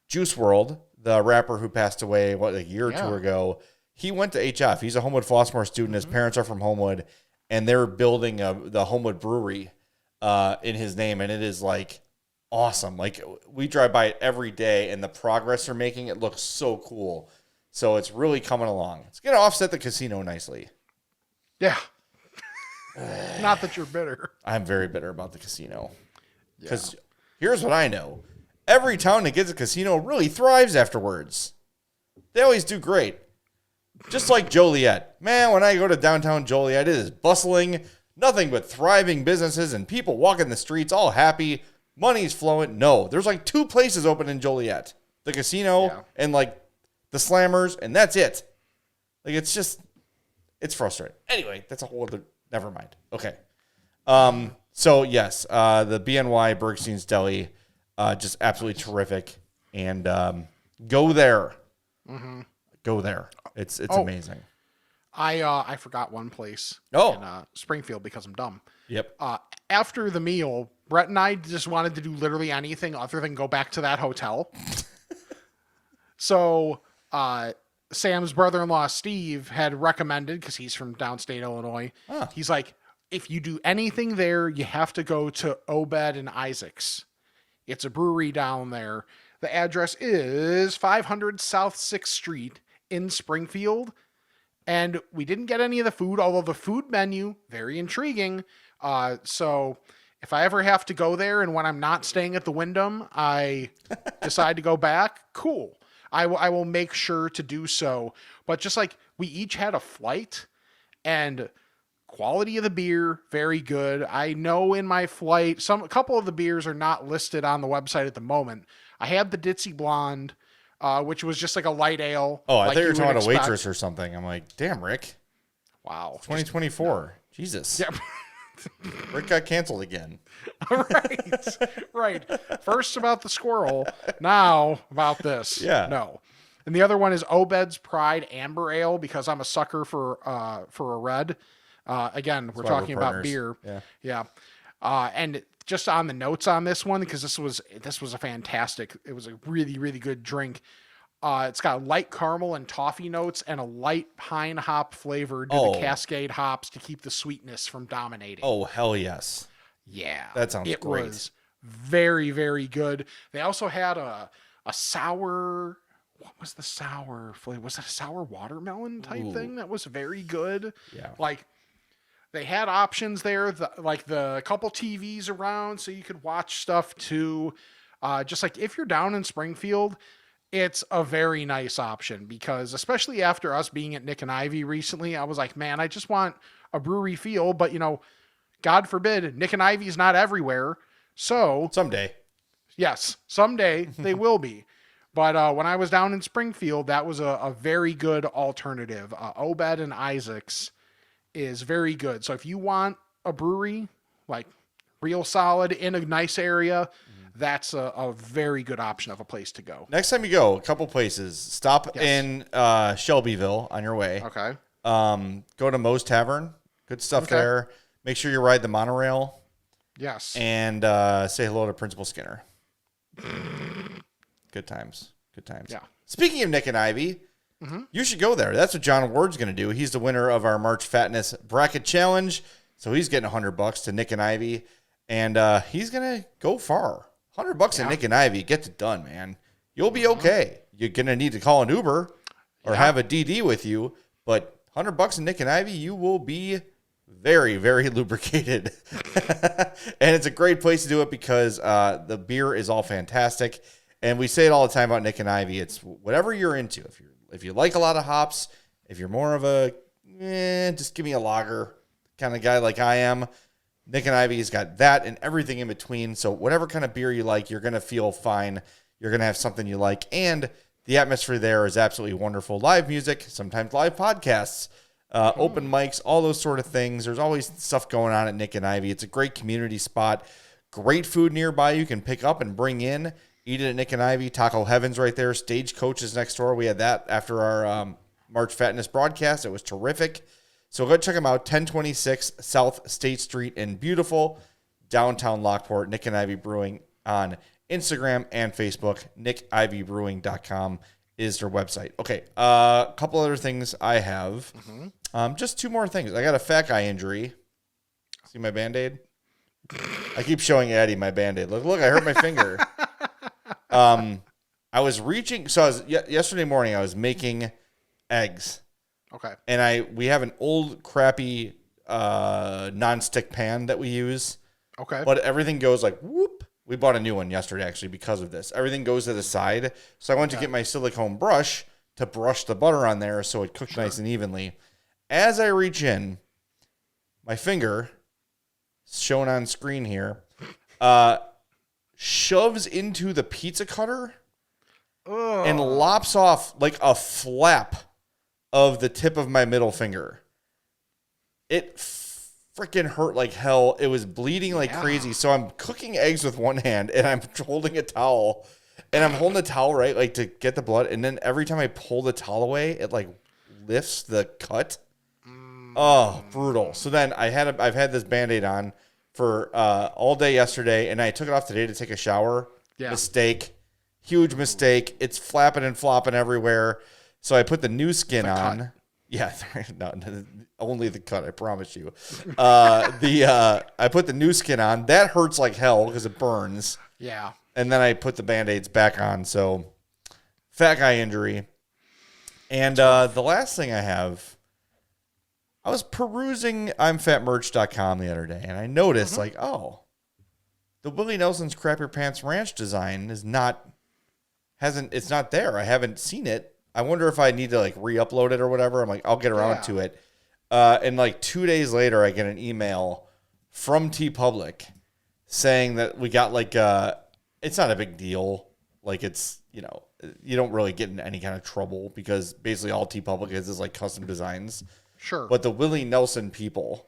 E: Juice WRLD, the rapper who passed away a year or two ago, he went to HF. He's a Homewood Flossmoor student. His parents are from Homewood, and they're building the Homewood Brewery in his name, and it is like awesome. Like we drive by it every day, and the progress they're making, it looks so cool. So it's really coming along. It's going to offset the casino nicely.
D: Yeah. Not that you're bitter.
E: I'm very bitter about the casino. Because here's what I know. Every town that gets a casino really thrives afterwards. They always do great. Just like Joliet. Man, when I go to downtown Joliet, it is bustling. Nothing but thriving businesses and people walking the streets all happy. Money's flowing. No, there's like 2 places open in Joliet. The casino and like the Slammers, and that's it. Like it's frustrating. Anyway, that's a whole other... Never mind. Okay. So yes, the BNY Bergstein's Deli, just absolutely terrific. And go there. Go there. It's amazing.
D: I forgot one place
E: in
D: Springfield because I'm dumb.
E: Yep.
D: After the meal, Brett and I just wanted to do literally anything other than go back to that hotel. So Sam's brother-in-law, Steve, had recommended, because he's from downstate Illinois, he's like, if you do anything there, you have to go to Obed and Isaac's. It's a brewery down there. The address is 500 South 6th Street in Springfield. And we didn't get any of the food, although the food menu, very intriguing. So if I ever have to go there and when I'm not staying at the Wyndham, I decide to go back, cool. I will make sure to do so. But just like we each had a flight, and quality of the beer, very good. I know in my flight, a couple of the beers are not listed on the website at the moment. I had the Ditzy Blonde, which was just like a light ale.
E: Oh, I thought you were talking about a waitress or something. I'm like, damn, Rick.
D: Wow.
E: 2024. Jesus.
D: Yeah.
E: Rick got canceled again.
D: Right. First about the squirrel, now about this.
E: Yeah.
D: No. And the other one is Obed's Pride Amber Ale, because I'm a sucker for a red. Again, we're talking about beer. Yeah. And just on the notes on this one, because this was it was a really, really good drink. It's got light caramel and toffee notes and a light pine hop flavor due to Cascade hops to keep the sweetness from dominating.
E: Oh, hell yes.
D: Yeah.
E: That sounds great. It
D: was very, very good. They also had a sour... What was the sour flavor? Was it a sour watermelon type thing? That was very good.
E: Yeah.
D: Like, they had options there, like the couple TVs around so you could watch stuff too. Just like if you're down in Springfield, it's a very nice option because especially after us being at Nick and Ivy recently, I was like, man, I just want a brewery feel, but God forbid, Nick and Ivy is not everywhere. So
E: someday,
D: yes, someday they will be. But when I was down in Springfield, that was a very good alternative. Obed and Isaac's is very good. So if you want a brewery, like real solid in a nice area, that's a very good option of a place to go.
E: Next time you go, a couple places. Stop in Shelbyville on your way.
D: Okay.
E: Go to Moe's Tavern. Good stuff there. Make sure you ride the monorail.
D: Yes.
E: And say hello to Principal Skinner. Good times. Good times.
D: Yeah.
E: Speaking of Nick and Ivy, you should go there. That's what John Ward's going to do. He's the winner of our March Fatness Bracket Challenge. So he's getting $100 to Nick and Ivy. And he's going to go far. $100 to Nick and Ivy. Get it done, man. You'll be okay. You're going to need to call an Uber or have a DD with you. But $100 to Nick and Ivy, you will be very, very lubricated. And it's a great place to do it because the beer is all fantastic. And we say it all the time about Nick and Ivy. It's whatever you're into. If you like a lot of hops, if you're more of a just give me a lager kind of guy like I am, Nick and Ivy's got that and everything in between. So whatever kind of beer you like, you're going to feel fine. You're going to have something you like. And the atmosphere there is absolutely wonderful. Live music, sometimes live podcasts, open mics, all those sort of things. There's always stuff going on at Nick and Ivy. It's a great community spot. Great food nearby you can pick up and bring in. Eat it at Nick and Ivy. Taco Heaven's right there. Stagecoach is next door. We had that after our March Fatness broadcast. It was terrific. So go check them out. 1026 South State Street in beautiful downtown Lockport. Nick and Ivy Brewing on Instagram and Facebook. NickIvyBrewing.com is their website. Okay, a couple other things I have. Just two more things. I got a fat guy injury. See my Band-Aid? I keep showing Addie my Band-Aid. Look, I hurt my finger. I was reaching, so yesterday morning I was making eggs.
D: Okay.
E: And we have an old crappy non-stick pan that we use.
D: Okay.
E: But everything goes like whoop. We bought a new one yesterday actually because of this. Everything goes to the side. So I went to get my silicone brush to brush the butter on there so it cooked nice and evenly. As I reach in, my finger, shown on screen here, shoves into the pizza cutter and lops off like a flap of the tip of my middle finger. It freaking hurt like hell. It was bleeding like crazy. So I'm cooking eggs with one hand and I'm holding a towel. And I'm holding the towel, right, like to get the blood. And then every time I pull the towel away, it like lifts the cut. Oh, brutal. So then I've had this Band-Aid on for all day yesterday, and I took it off today to take a shower. Yeah. Mistake. Huge mistake. It's flapping and flopping everywhere. So I put the new skin on. Cut. Yeah, no, only the cut, I promise you. I put the new skin on. That hurts like hell because it burns.
D: Yeah. And
E: then I put the Band-Aids back on. So fat guy injury. And the last thing I have, I was perusing I'mFatMerch.com the other day, and I noticed, the Willie Nelson's Crap Your Pants Ranch design it's not there. I haven't seen it. I wonder if I need to, like, re-upload it or whatever. I'm like, I'll get around to it. And, like, 2 days later, I get an email from TeePublic saying that we got, like, it's not a big deal. Like, it's, you don't really get in any kind of trouble because basically all TeePublic is like, custom designs.
D: Sure.
E: But the Willie Nelson people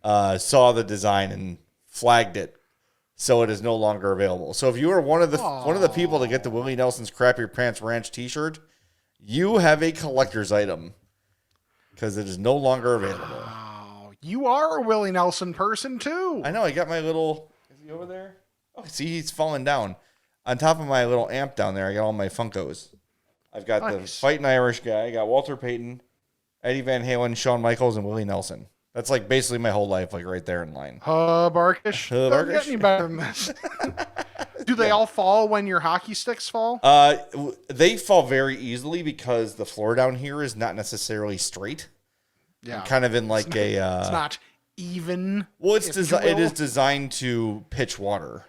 E: saw the design and flagged it, so it is no longer available. So if you are one of the people to get the Willie Nelson's Crap Your Pants Ranch T-shirt, you have a collector's item because it is no longer available.
D: Wow. You are a Willie Nelson person too.
E: I know. I got my little. Is he over there? Oh, see, he's falling down. On top of my little amp down there, I got all my Funkos. I've got the Fighting Irish guy. I got Walter Payton, Eddie Van Halen, Shawn Michaels, and Willie Nelson. That's like basically my whole life, like right there in line.
D: Barkish. Doesn't get any better than this. Do they all fall when your hockey sticks fall?
E: They fall very easily because the floor down here is not necessarily straight. Yeah, I'm kind of in like
D: it's not even.
E: Well, it is designed to pitch water.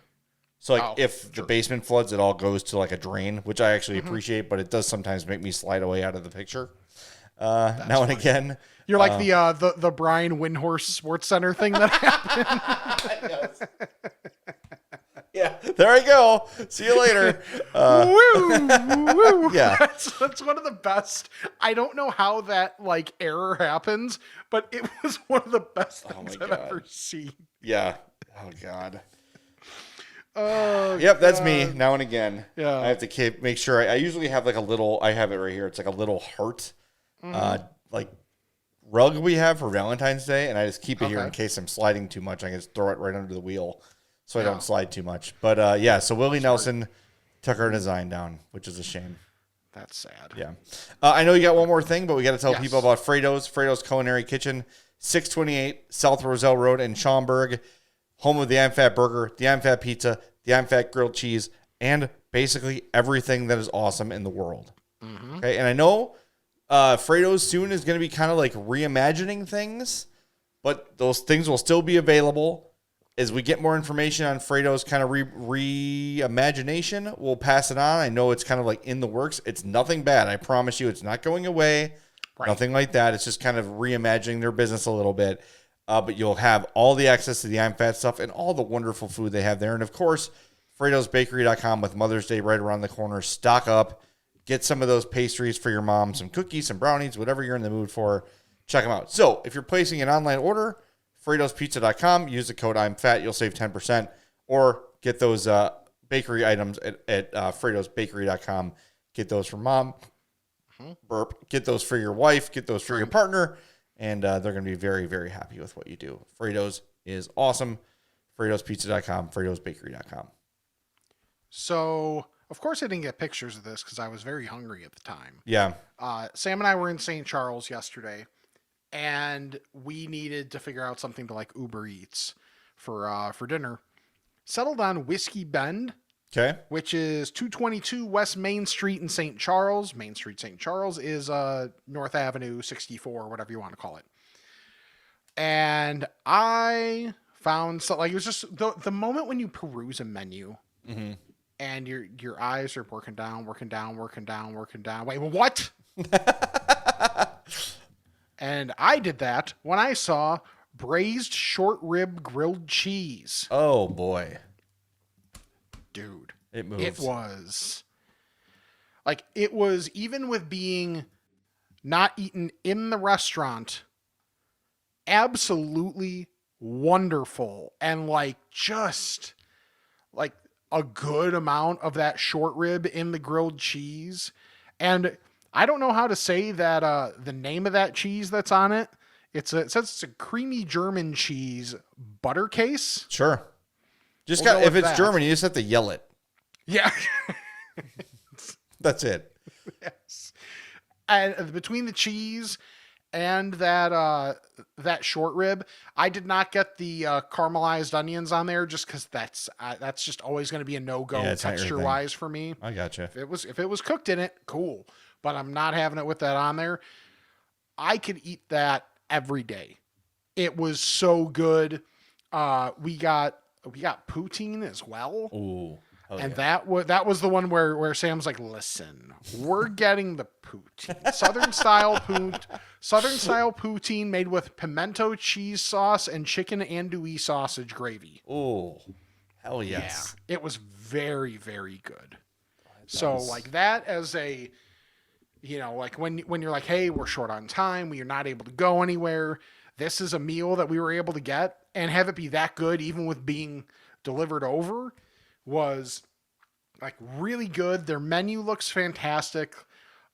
E: So like if the basement floods, it all goes to like a drain, which I actually appreciate, but it does sometimes make me slide away out of the picture. Now and again.
D: You're like the Brian Windhorse Sports Center thing that happened.
E: Yeah, there I go. See you later.
D: Woo.
E: Yeah,
D: that's one of the best. I don't know how that like error happens, but it was one of the best things I've ever seen.
E: Yeah. Oh God.
D: Oh.
E: Yep, that's me now and again.
D: Yeah.
E: I have to make sure. I usually have like a little. I have it right here. It's like a little heart, like rug we have for Valentine's Day, and I just keep it here in case I'm sliding too much. I can just throw it right under the wheel. So I don't slide too much. But so Willie Nelson took our design down, which is a shame.
D: That's sad.
E: Yeah. I know you got one more thing, but we got to tell people about Fredo's Culinary Kitchen, 628 South Roselle Road in Schaumburg, home of the I'm Fat Burger, the I'm Fat Pizza, the I'm Fat Grilled Cheese, and basically everything that is awesome in the world. Mm-hmm. Okay, and I know Fredo's soon is going to be kind of like reimagining things, but those things will still be available. As we get more information on Fredo's kind of reimagination, we'll pass it on. I know it's kind of like in the works. It's nothing bad. I promise you it's not going away. Right. Nothing like that. It's just kind of reimagining their business a little bit. But you'll have all the access to the I'm Fat stuff and all the wonderful food they have there. And, of course, FredosBakery.com with Mother's Day right around the corner. Stock up. Get some of those pastries for your mom, some cookies, some brownies, whatever you're in the mood for. Check them out. So if you're placing an online order, FredosPizza.com. Use the code I'm Fat. You'll save 10%. Or get those bakery items at FredosBakery.com. Get those for mom. Burp. Get those for your wife. Get those for your partner. And they're going to be very, very happy with what you do. Fredo's is awesome. FredosPizza.com. FredosBakery.com.
D: So, of course, I didn't get pictures of this because I was very hungry at the time.
E: Yeah.
D: Sam and I were in St. Charles yesterday. And we needed to figure out something to like Uber Eats for dinner. Settled on Whiskey Bend, which is 222 West Main Street in St. Charles. Main Street, St. Charles is North Avenue 64, whatever you want to call it. And I found it was just the moment when you peruse a menu, and your eyes are working down. Wait, what? And I did that when I saw braised short rib grilled cheese.
E: Oh, boy.
D: Dude.
E: It moves.
D: It was, even with being not eaten in the restaurant, absolutely wonderful. And just a good amount of that short rib in the grilled cheese. And I don't know how to say that the name of that cheese that's on it. It says it's a creamy German cheese butter case.
E: Sure. If it's German, you just have to yell it.
D: Yeah.
E: That's it.
D: Yes. And between the cheese and that short rib, I did not get the caramelized onions on there just because that's just always going to be a no-go texture-wise for me.
E: I gotcha.
D: If it was cooked in it, cool. But I'm not having it with that on there. I could eat that every day. It was so good. We got poutine as well.
E: Ooh.
D: And that was the one where Sam's like, listen, we're getting the poutine. Southern style poutine made with pimento cheese sauce and chicken andouille sausage gravy.
E: Oh, hell yes.
D: Yeah, it was very, very good. So that as a, when you're like, hey, we're short on time, we're not able to go anywhere. This is a meal that we were able to get and have it be that good, even with being delivered over, was really good. Their menu looks fantastic.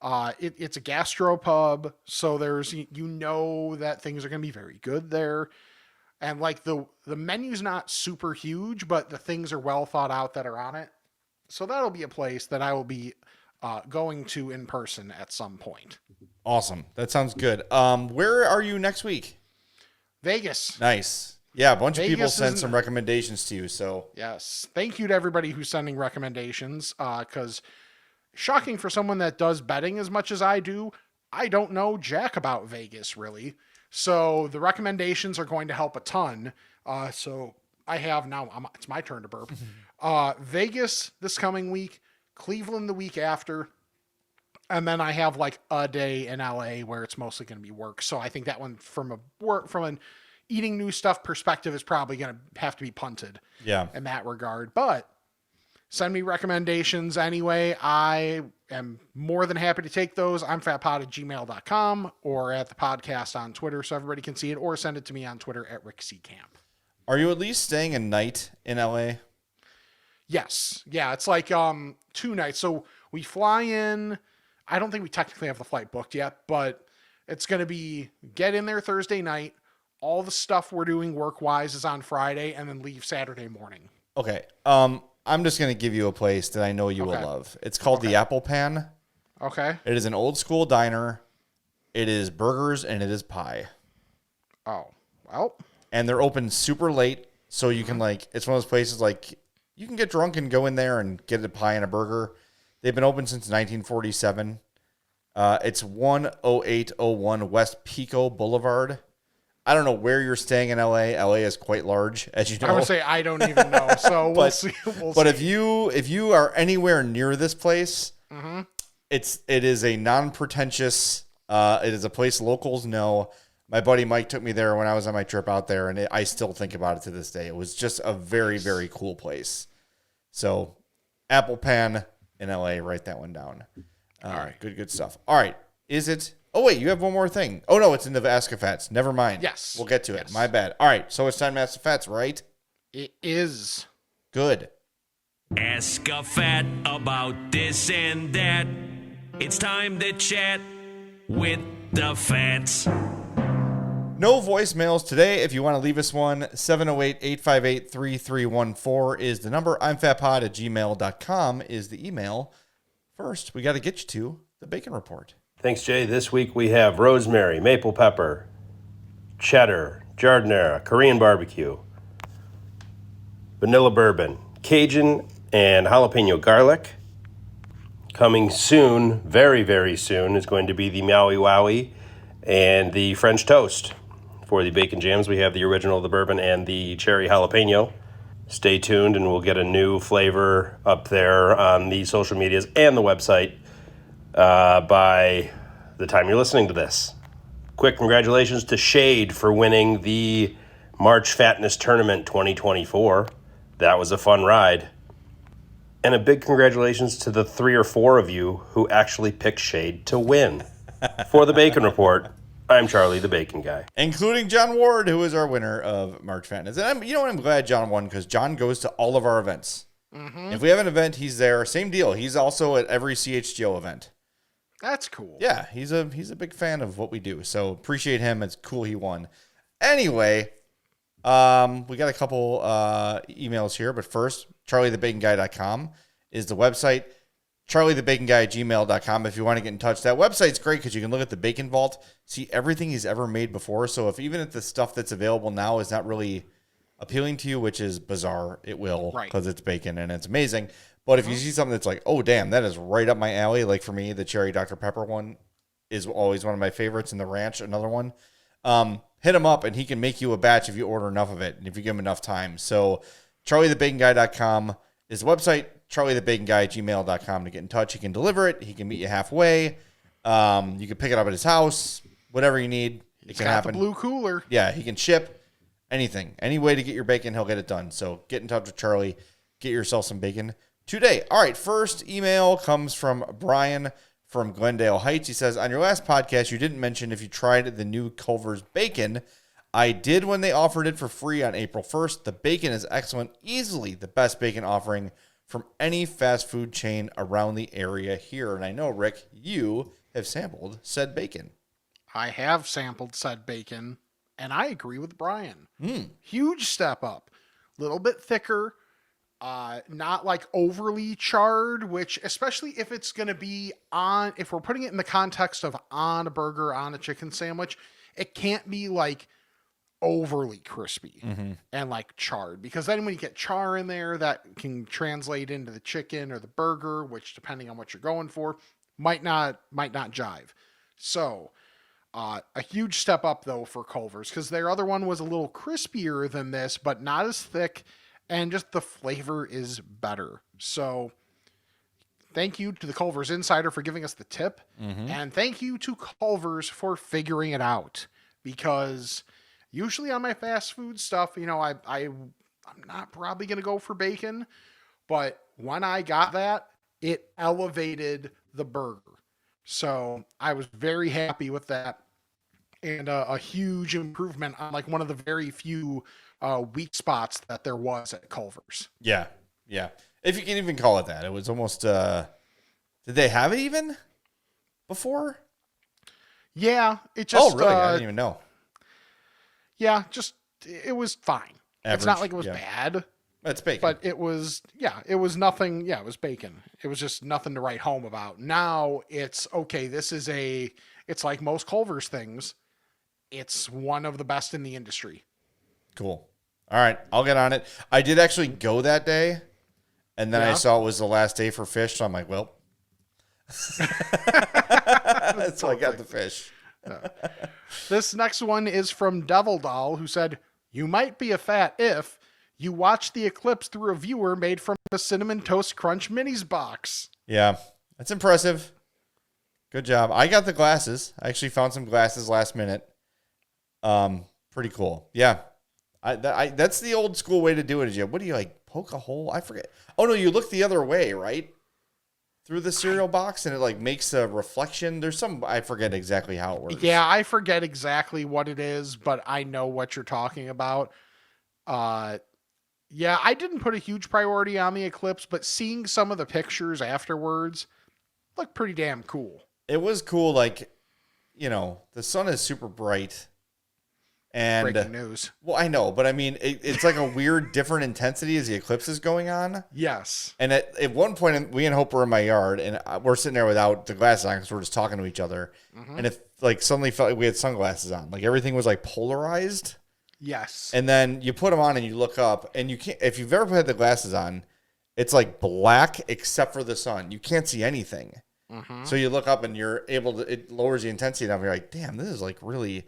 D: It's a gastropub, so there's that things are going to be very good there. And the menu's not super huge, but the things are well thought out that are on it. So that'll be a place that I will be going to in person at some point.
E: Awesome. That sounds good. Where are you next week?
D: Vegas.
E: Nice. Yeah, a bunch of people
D: Vegas
E: sent some recommendations to you. So
D: yes, thank you to everybody who's sending recommendations. Because shocking for someone that does betting as much as I do, I don't know jack about Vegas really. So the recommendations are going to help a ton. So I have now. It's my turn to burp. Vegas this coming week, Cleveland the week after, and then I have like a day in LA where it's mostly going to be work. So I think that one from an eating new stuff perspective is probably going to have to be punted.
E: Yeah.
D: In that regard, but send me recommendations anyway. I am more than happy to take those. I'm fatpod@gmail.com or at the podcast on Twitter so everybody can see it, or send it to me on Twitter at RickCamp.
E: Are you at least staying a night in LA?
D: Yes. Yeah, it's like 2 nights. So we fly in. I don't think we technically have the flight booked yet, but it's going to be get in there Thursday night. All the stuff we're doing work-wise is on Friday, and then leave Saturday morning.
E: Okay. I'm just going to give you a place that I know you will love. It's called the Apple Pan.
D: Okay.
E: It is an old school diner. It is burgers and it is pie.
D: Oh, well.
E: And they're open super late, so you can it's one of those places you can get drunk and go in there and get a pie and a burger. They've been open since 1947. It's 10801 West Pico Boulevard. I don't know where you're staying in LA. LA is quite large, as you know.
D: I would say I don't even know, so we'll see.
E: But if you are anywhere near this place, it is a non-pretentious. It is a place locals know. My buddy Mike took me there when I was on my trip out there, and I still think about it to this day. It was just a very, very cool place. So, Apple Pan in LA, write that one down. All right, good stuff. All right, is it? Oh, wait, you have one more thing. Oh, no, it's in the Ask a Fats. Never mind.
D: Yes.
E: We'll get to it. My bad. All right, so it's time to Ask a Fats, right?
D: It is.
E: Good.
B: Ask a fat about this and that. It's time to chat with the fats.
E: No voicemails today. If you want to leave us one, 708-858-3314 is the number. I'm fatpod@gmail.com is the email. First, we got to get you to the Bacon Report.
F: Thanks, Jay. This week we have rosemary, maple pepper, cheddar, jardinera, Korean barbecue, vanilla bourbon, Cajun, and jalapeno garlic. Coming soon, very, very soon, is going to be the Maui Wowie and the French toast. For the bacon jams, we have the original, the bourbon, and the cherry jalapeno. Stay tuned, and we'll get a new flavor up there on the social medias and the website by the time you're listening to this. Quick congratulations to Shade for winning the March Fatness Tournament 2024. That was a fun ride. And a big congratulations to the 3 or 4 of you who actually picked Shade to win. For the Bacon Report, I'm Charlie, the Bacon Guy.
E: Including John Ward, who is our winner of March Fatness. And I'm glad John won, because John goes to all of our events. If we have an event, he's there. Same deal. He's also at every CHGO event.
D: That's cool.
E: Yeah, he's a big fan of what we do. So appreciate him. It's cool he won. Anyway, we got a couple emails here, but first, charliethebaconguy.com is the website. charliethebaconguy@gmail.com if you want to get in touch. That website's great because you can look at the Bacon Vault, see everything he's ever made before. So even if the stuff that's available now is not really appealing to you, which is bizarre, it will, because it's bacon and it's amazing. But if you see something that's like, oh, damn, that is right up my alley. Like for me, the cherry Dr. Pepper one is always one of my favorites, and the ranch, another one. Hit him up, and he can make you a batch if you order enough of it and if you give him enough time. So charliethebaconguy.com is the website. charliethebaconguy@gmail.com to get in touch. He can deliver it. He can meet you halfway. You can pick it up at his house. Whatever you need, it can happen.
D: The blue cooler.
E: Yeah, he can ship anything. Any way to get your bacon, he'll get it done. So get in touch with Charlie. Get yourself some bacon today. All right, first email comes from Brian from Glendale Heights. He says, on your last podcast, you didn't mention if you tried the new Culver's bacon. I did when they offered it for free on April 1st. The bacon is excellent. Easily the best bacon offering from any fast food chain around the area here. And I know, Rick, you have sampled said bacon.
D: I have sampled said bacon, and I agree with Brian. Huge step up. Little bit thicker, not like overly charred, which especially if it's going to be on, if we're putting it in the context of on a burger, on a chicken sandwich, it can't be like overly crispy and like charred, because then when you get char in there, that can translate into the chicken or the burger, which depending on what you're going for might not jive. So A huge step up, though, for Culver's, because their other one was a little crispier than this, but not as thick, and just the flavor is better. So thank you to the Culver's Insider for giving us the tip, and thank you to Culver's for figuring it out, because usually on my fast food stuff, I'm not probably going to go for bacon, but when I got that, it elevated the burger. So I was very happy with that, and a huge improvement on like one of the very few weak spots that there was at Culver's.
E: Yeah. If you can even call it that. It was almost, did they have it even before?
D: Yeah, it just...
E: Oh, really? I didn't even know.
D: Yeah, it was fine.
E: Average,
D: it's not like it was bad.
E: It's bacon.
D: But it was nothing. Yeah, it was bacon. It was just nothing to write home about. Now it's okay. It's like most Culver's things. It's one of the best in the industry.
E: Cool. All right. I'll get on it. I did actually go that day, and then I saw it was the last day for fish. So I'm like, well, so I got the fish.
D: This next one is from Devil Doll, who said, "You might be a fat if you watch the eclipse through a viewer made from a Cinnamon Toast Crunch Minis box."
E: Yeah, that's impressive. Good job. I got the glasses. I actually found some glasses last minute. Pretty cool. Yeah, that's the old school way to do it. What do you like? Poke a hole? I forget. Oh no, you look the other way, right? Through the cereal box, and it like makes a reflection. There's I forget exactly how it works.
D: Yeah, I forget exactly what it is, but I know what you're talking about. Yeah, I didn't put a huge priority on the eclipse, but seeing some of the pictures afterwards looked pretty damn cool.
E: It was cool. Like, the sun is super bright. And
D: breaking news.
E: Well, I know, but I mean, it's like a weird, different intensity as the eclipse is going on.
D: Yes.
E: And at one point, we and Hope were in my yard, and we're sitting there without the glasses on because we're just talking to each other. And it like suddenly felt like we had sunglasses on. Like everything was like polarized.
D: Yes.
E: And then you put them on and you look up, and you can't. If you've ever had the glasses on, it's like black except for the sun. You can't see anything. So you look up and you're able to. It lowers the intensity enough. You're like, damn, this is like really.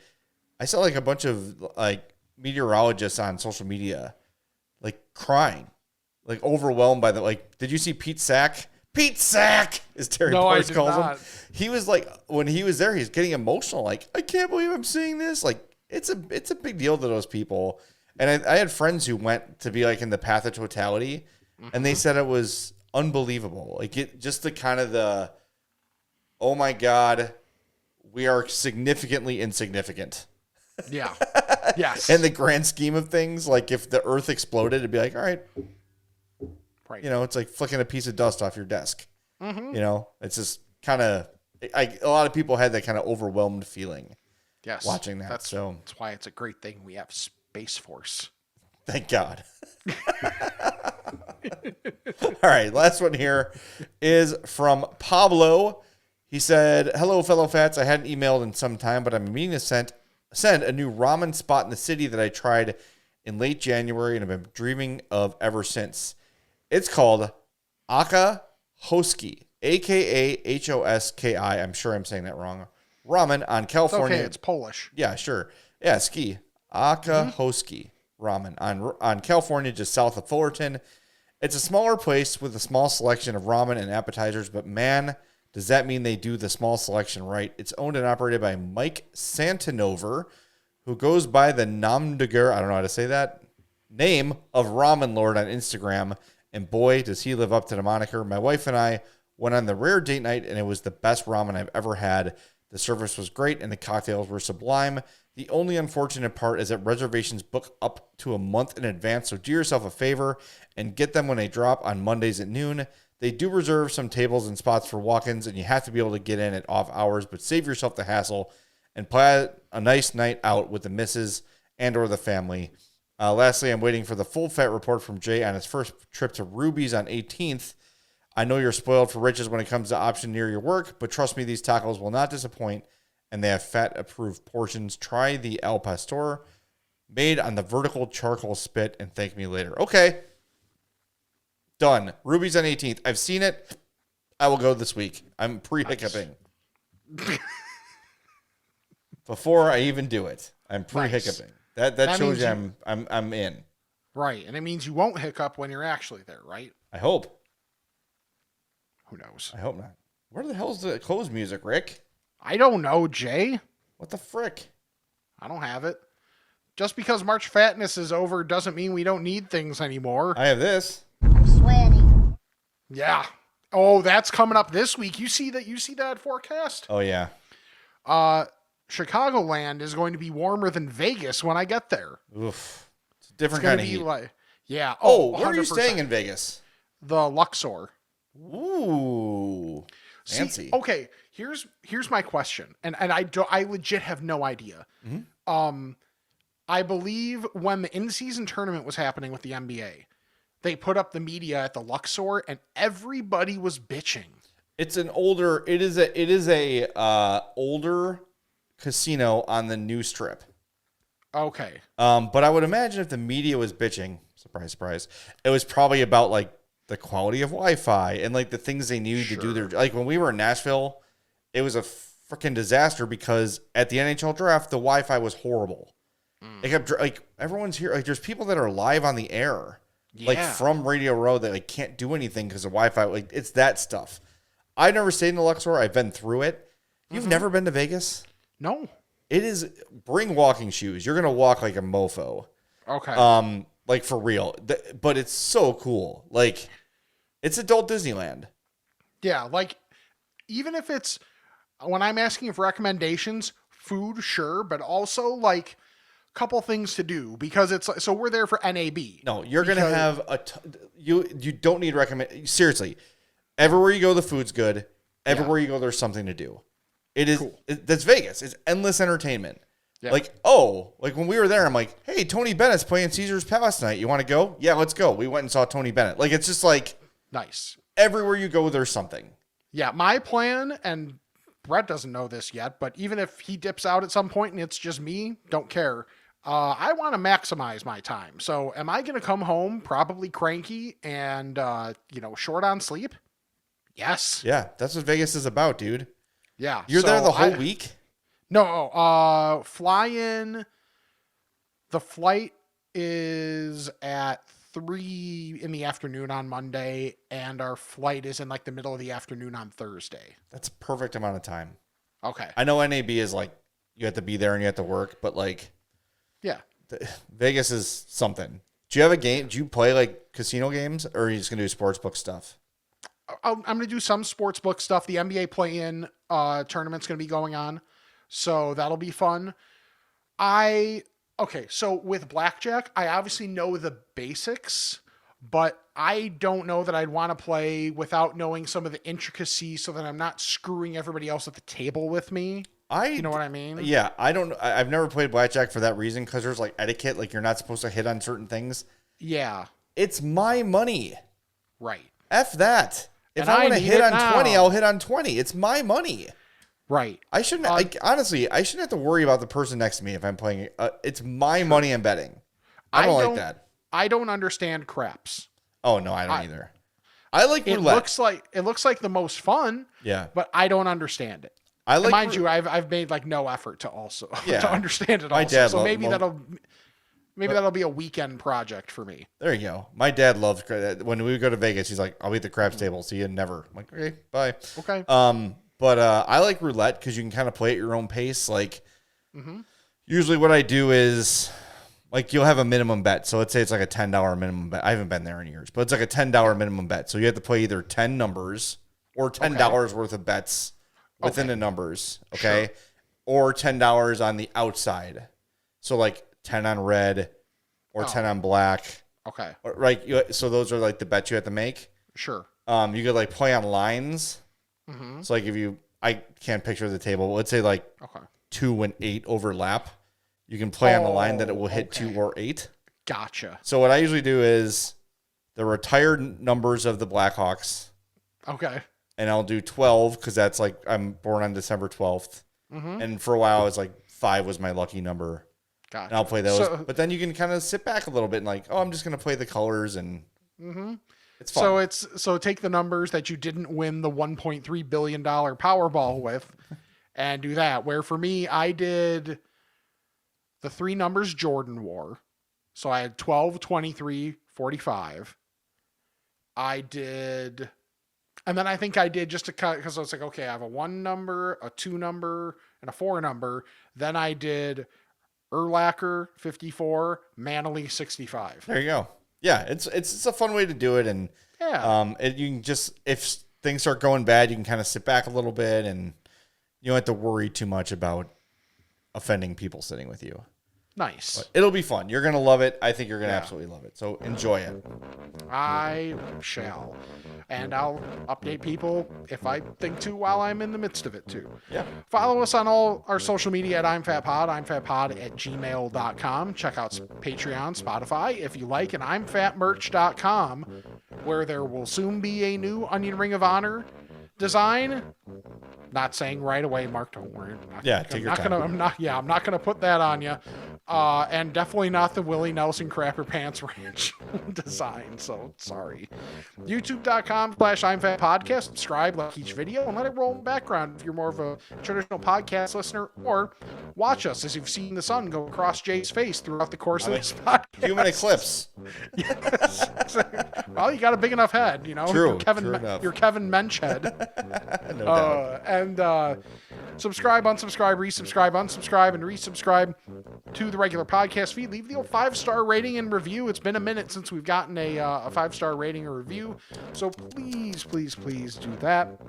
E: I saw like a bunch of like meteorologists on social media, like crying, like overwhelmed by the like. Did you see Pete Sack? Pete Sack, as Terry Boyce calls him. He was like, when he was there, he's getting emotional. Like, I can't believe I'm seeing this. Like, it's a big deal to those people. And I had friends who went to be like in the path of totality, and they said it was unbelievable. Like it just the kind of the, oh my God, we are significantly insignificant.
D: Yeah. Yes.
E: In the grand scheme of things, like if the earth exploded, it'd be like, all right.
D: Right.
E: It's like flicking a piece of dust off your desk. It's just kind of, a lot of people had that kind of overwhelmed feeling.
D: Yes.
E: Watching that.
D: That's why it's a great thing we have Space Force.
E: Thank God. All right. Last one here is from Pablo. He said, "Hello, fellow fats. I hadn't emailed in some time, but I'm meaning to send a new ramen spot in the city that I tried in late January and have been dreaming of ever since. It's called Aka Hoski, Akahoski. I'm sure I'm saying that wrong. Ramen on California.
D: It's okay, it's Polish.
E: Yeah, sure. Yeah, ski. Aka Hoski ramen on California, just south of Fullerton. It's a smaller place with a small selection of ramen and appetizers, but man, does that mean they do the small selection right? It's owned and operated by Mike Santinover, who goes by the Namdagar, I don't know how to say that, name of Ramen Lord on Instagram. And boy, does he live up to the moniker. My wife and I went on the rare date night, and it was the best ramen I've ever had. The service was great, and the cocktails were sublime. The only unfortunate part is that reservations book up to a month in advance, so do yourself a favor and get them when they drop on Mondays at noon. They do reserve some tables and spots for walk-ins, and you have to be able to get in at off hours, but save yourself the hassle and plan a nice night out with the missus and or the family. Lastly, I'm waiting for the full fat report from Jay on his first trip to Ruby's on 18th. I know you're spoiled for riches when it comes to option near your work, but trust me, these tacos will not disappoint, and they have fat-approved portions. Try the El Pastor, made on the vertical charcoal spit, and thank me later. Okay. Done. Ruby's on 18th. I've seen it. I will go this week. I'm pre-hiccuping. before I even do it. I'm pre-hiccuping.
D: Nice.
E: That shows you I'm in.
D: Right, and it means you won't hiccup when you're actually there, right?
E: I hope.
D: Who knows?
E: I hope not. Where the hell's the close music, Rick?
D: I don't know, Jay.
E: What the frick?
D: I don't have it. Just because March Fatness is over doesn't mean we don't need things anymore.
E: I have this.
G: I'm sweating.
D: Yeah. Oh, that's coming up this week. You see that forecast?
E: Oh yeah.
D: Chicagoland is going to be warmer than Vegas when I get there.
E: Oof. It's a different
D: It's
E: kind
D: going
E: of
D: to
E: heat.
D: be like, yeah.
E: Oh, where are you
D: 100%.
E: staying in Vegas?
D: The Luxor.
E: Ooh. Fancy.
D: See, okay, here's my question, and I legit have no idea.
E: Mm-hmm.
D: I believe when the in-season tournament was happening with the NBA, they put up the media at the Luxor, and everybody was bitching.
E: It is a older casino on the new strip.
D: Okay.
E: But I would imagine if the media was bitching, surprise, surprise, it was probably about like the quality of Wi-Fi and like the things they needed to do their, like when we were in Nashville, it was a freaking disaster because at the NHL draft, the Wi-Fi was horrible. It kept like everyone's here. Like there's people that are live on the air, like from Radio Row that like can't do anything because of Wi-Fi. Like it's that stuff. I've never stayed in the Luxor. I've been through it. You've never been to Vegas?
D: No.
E: It is, bring walking shoes. You're going to walk like a mofo.
D: Okay.
E: Like for real. But it's so cool. Like it's adult Disneyland.
D: Yeah, like even if it's when I'm asking for recommendations, food, sure, but also like a couple things to do because it's so we're there for NAB.
E: No, you're going to have you don't need seriously. Everywhere you go, the food's good. Everywhere you go, there's something to do. It is,
D: cool.
E: That's Vegas. It's endless entertainment.
D: Yeah.
E: Like when we were there, I'm like, hey, Tony Bennett's playing Caesar's Palace tonight. You want to go? Yeah, let's go. We went and saw Tony Bennett. Like, it's just like
D: nice.
E: Everywhere you go, there's something.
D: Yeah, my plan, and Brett doesn't know this yet, but even if he dips out at some point and it's just me, don't care. I want to maximize my time. So am I going to come home probably cranky and, short on sleep? Yes.
E: Yeah, that's what Vegas is about, dude.
D: Yeah.
E: You're there the whole week?
D: No, fly in. The flight is at 3 in the afternoon on Monday, and our flight is in like the middle of the afternoon on Thursday.
E: That's a perfect amount of time.
D: Okay.
E: I know NAB is like, you have to be there and you have to work, but like,
D: yeah,
E: Vegas is something. Do you have a game? Do you play like casino games or are you just going to do sportsbook stuff?
D: I'm going to do some sportsbook stuff. The NBA play-in tournament's going to be going on, so that'll be fun. So with blackjack, I obviously know the basics, but I don't know that I'd want to play without knowing some of the intricacies so that I'm not screwing everybody else at the table with me. You know what I mean?
E: Yeah, I've never played blackjack for that reason because there's like etiquette, like you're not supposed to hit on certain things.
D: Yeah.
E: It's my money.
D: Right.
E: F that. If
D: And
E: I want
D: I
E: to
D: need
E: hit
D: it
E: on
D: now.
E: 20, I'll hit on 20. It's my money.
D: Right.
E: I shouldn't, honestly, I shouldn't have to worry about the person next to me if I'm playing. It's my money I'm betting. I don't like that.
D: I don't understand craps.
E: Oh, no, I don't either. I like
D: It
E: roulette.
D: looks like the most fun.
E: Yeah.
D: But I don't understand it.
E: I like
D: mind you, I've made like no effort to also
E: Yeah.
D: to understand it.
E: My
D: also.
E: dad
D: So maybe
E: loved-
D: that'll be a weekend project for me.
E: There you go. My dad loves when we go to Vegas. He's like, "I'll be at the craps table. See you never." I'm like, "Okay, bye."
D: Okay.
E: But I like roulette because you can kind of play at your own pace. Like, usually what I do is, like, you'll have a minimum bet. So let's say it's like a $10 minimum bet. I haven't been there in years, but it's like a $10 minimum bet. So you have to play either 10 numbers or $10 worth of bets within the numbers. Okay.
D: Sure.
E: Or $10 on the outside. So like 10 on red or 10 on black.
D: Okay.
E: Right. So those are like the bets you have to make.
D: Sure.
E: You could like play on lines. So like I can't picture the table. But let's say like 2 and 8 overlap. You can play on the line that it will hit 2 or 8.
D: Gotcha.
E: So what I usually do is the retired numbers of the Blackhawks.
D: Okay.
E: And I'll do 12 because that's like I'm born on December 12th. And for a while, it was like 5 was my lucky number.
D: Gotcha.
E: And I'll play those.
D: So,
E: but then you can kind of sit back a little bit and like, oh, I'm just going to play the colors and it's fun.
D: so take the numbers that you didn't win the $1.3 billion Powerball with and do that. Where for me, I did the 3 numbers Jordan wore. So I had 12, 23, 45. I did, and then I think I did just to cut, because I was like, okay, I have a 1 number, a 2 number, and a 4 number. Then I did Urlacher 54, Manley 65.
E: There you go. Yeah, it's a fun way to do it, and you can just, if things start going bad, you can kind of sit back a little bit, and you don't have to worry too much about offending people sitting with you.
D: Nice.
E: But it'll be fun. You're going to love it. I think you're going to absolutely love it. So enjoy it.
D: I shall. And I'll update people if I think to while I'm in the midst of it too.
E: Yeah.
D: Follow us on all our social media at I'mFatPod, I'mFatPod@gmail.com. Check out Patreon, Spotify, if you like, and I'mFatMerch.com, where there will soon be a new Onion Ring of Honor design. Not saying right away, Mark, don't worry.
E: Take your time.
D: I'm not gonna put that on you. And definitely not the Willie Nelson Crapper Pants Ranch design. So sorry. YouTube.com/I'mFatPodcast. Subscribe, like each video, and let it roll in the background if you're more of a traditional podcast listener, or watch us as you've seen the sun go across Jay's face throughout the course of this podcast.
E: Human eclipse.
D: Yes. Well, you got a big enough head, you know.
E: True.
D: Your Kevin Mensch head.
E: No doubt.
D: And subscribe, unsubscribe, resubscribe, unsubscribe, and resubscribe to the regular podcast feed. Leave the old 5-star rating and review. It's been a minute since we've gotten a 5-star rating or review, so please do that.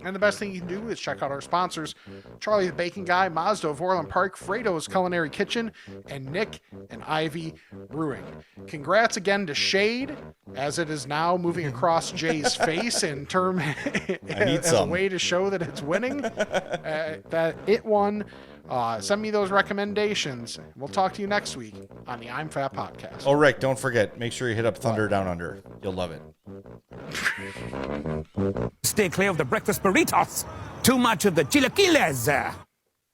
D: And the best thing you can do is check out our sponsors, Charlie the Bacon Guy, Mazda of Orland Park, Fredo's Culinary Kitchen, and Nick and Ivy Brewing. Congrats again to Shade, as it is now moving across Jay's face as a way to show that it's winning, that it won. Send me those recommendations. We'll talk to you next week on the I'm Fat Podcast.
E: Oh, Rick, don't forget, make sure you hit up Thunder Down Under. You'll love it.
G: Stay clear of the breakfast burritos. Too much of the chilaquiles.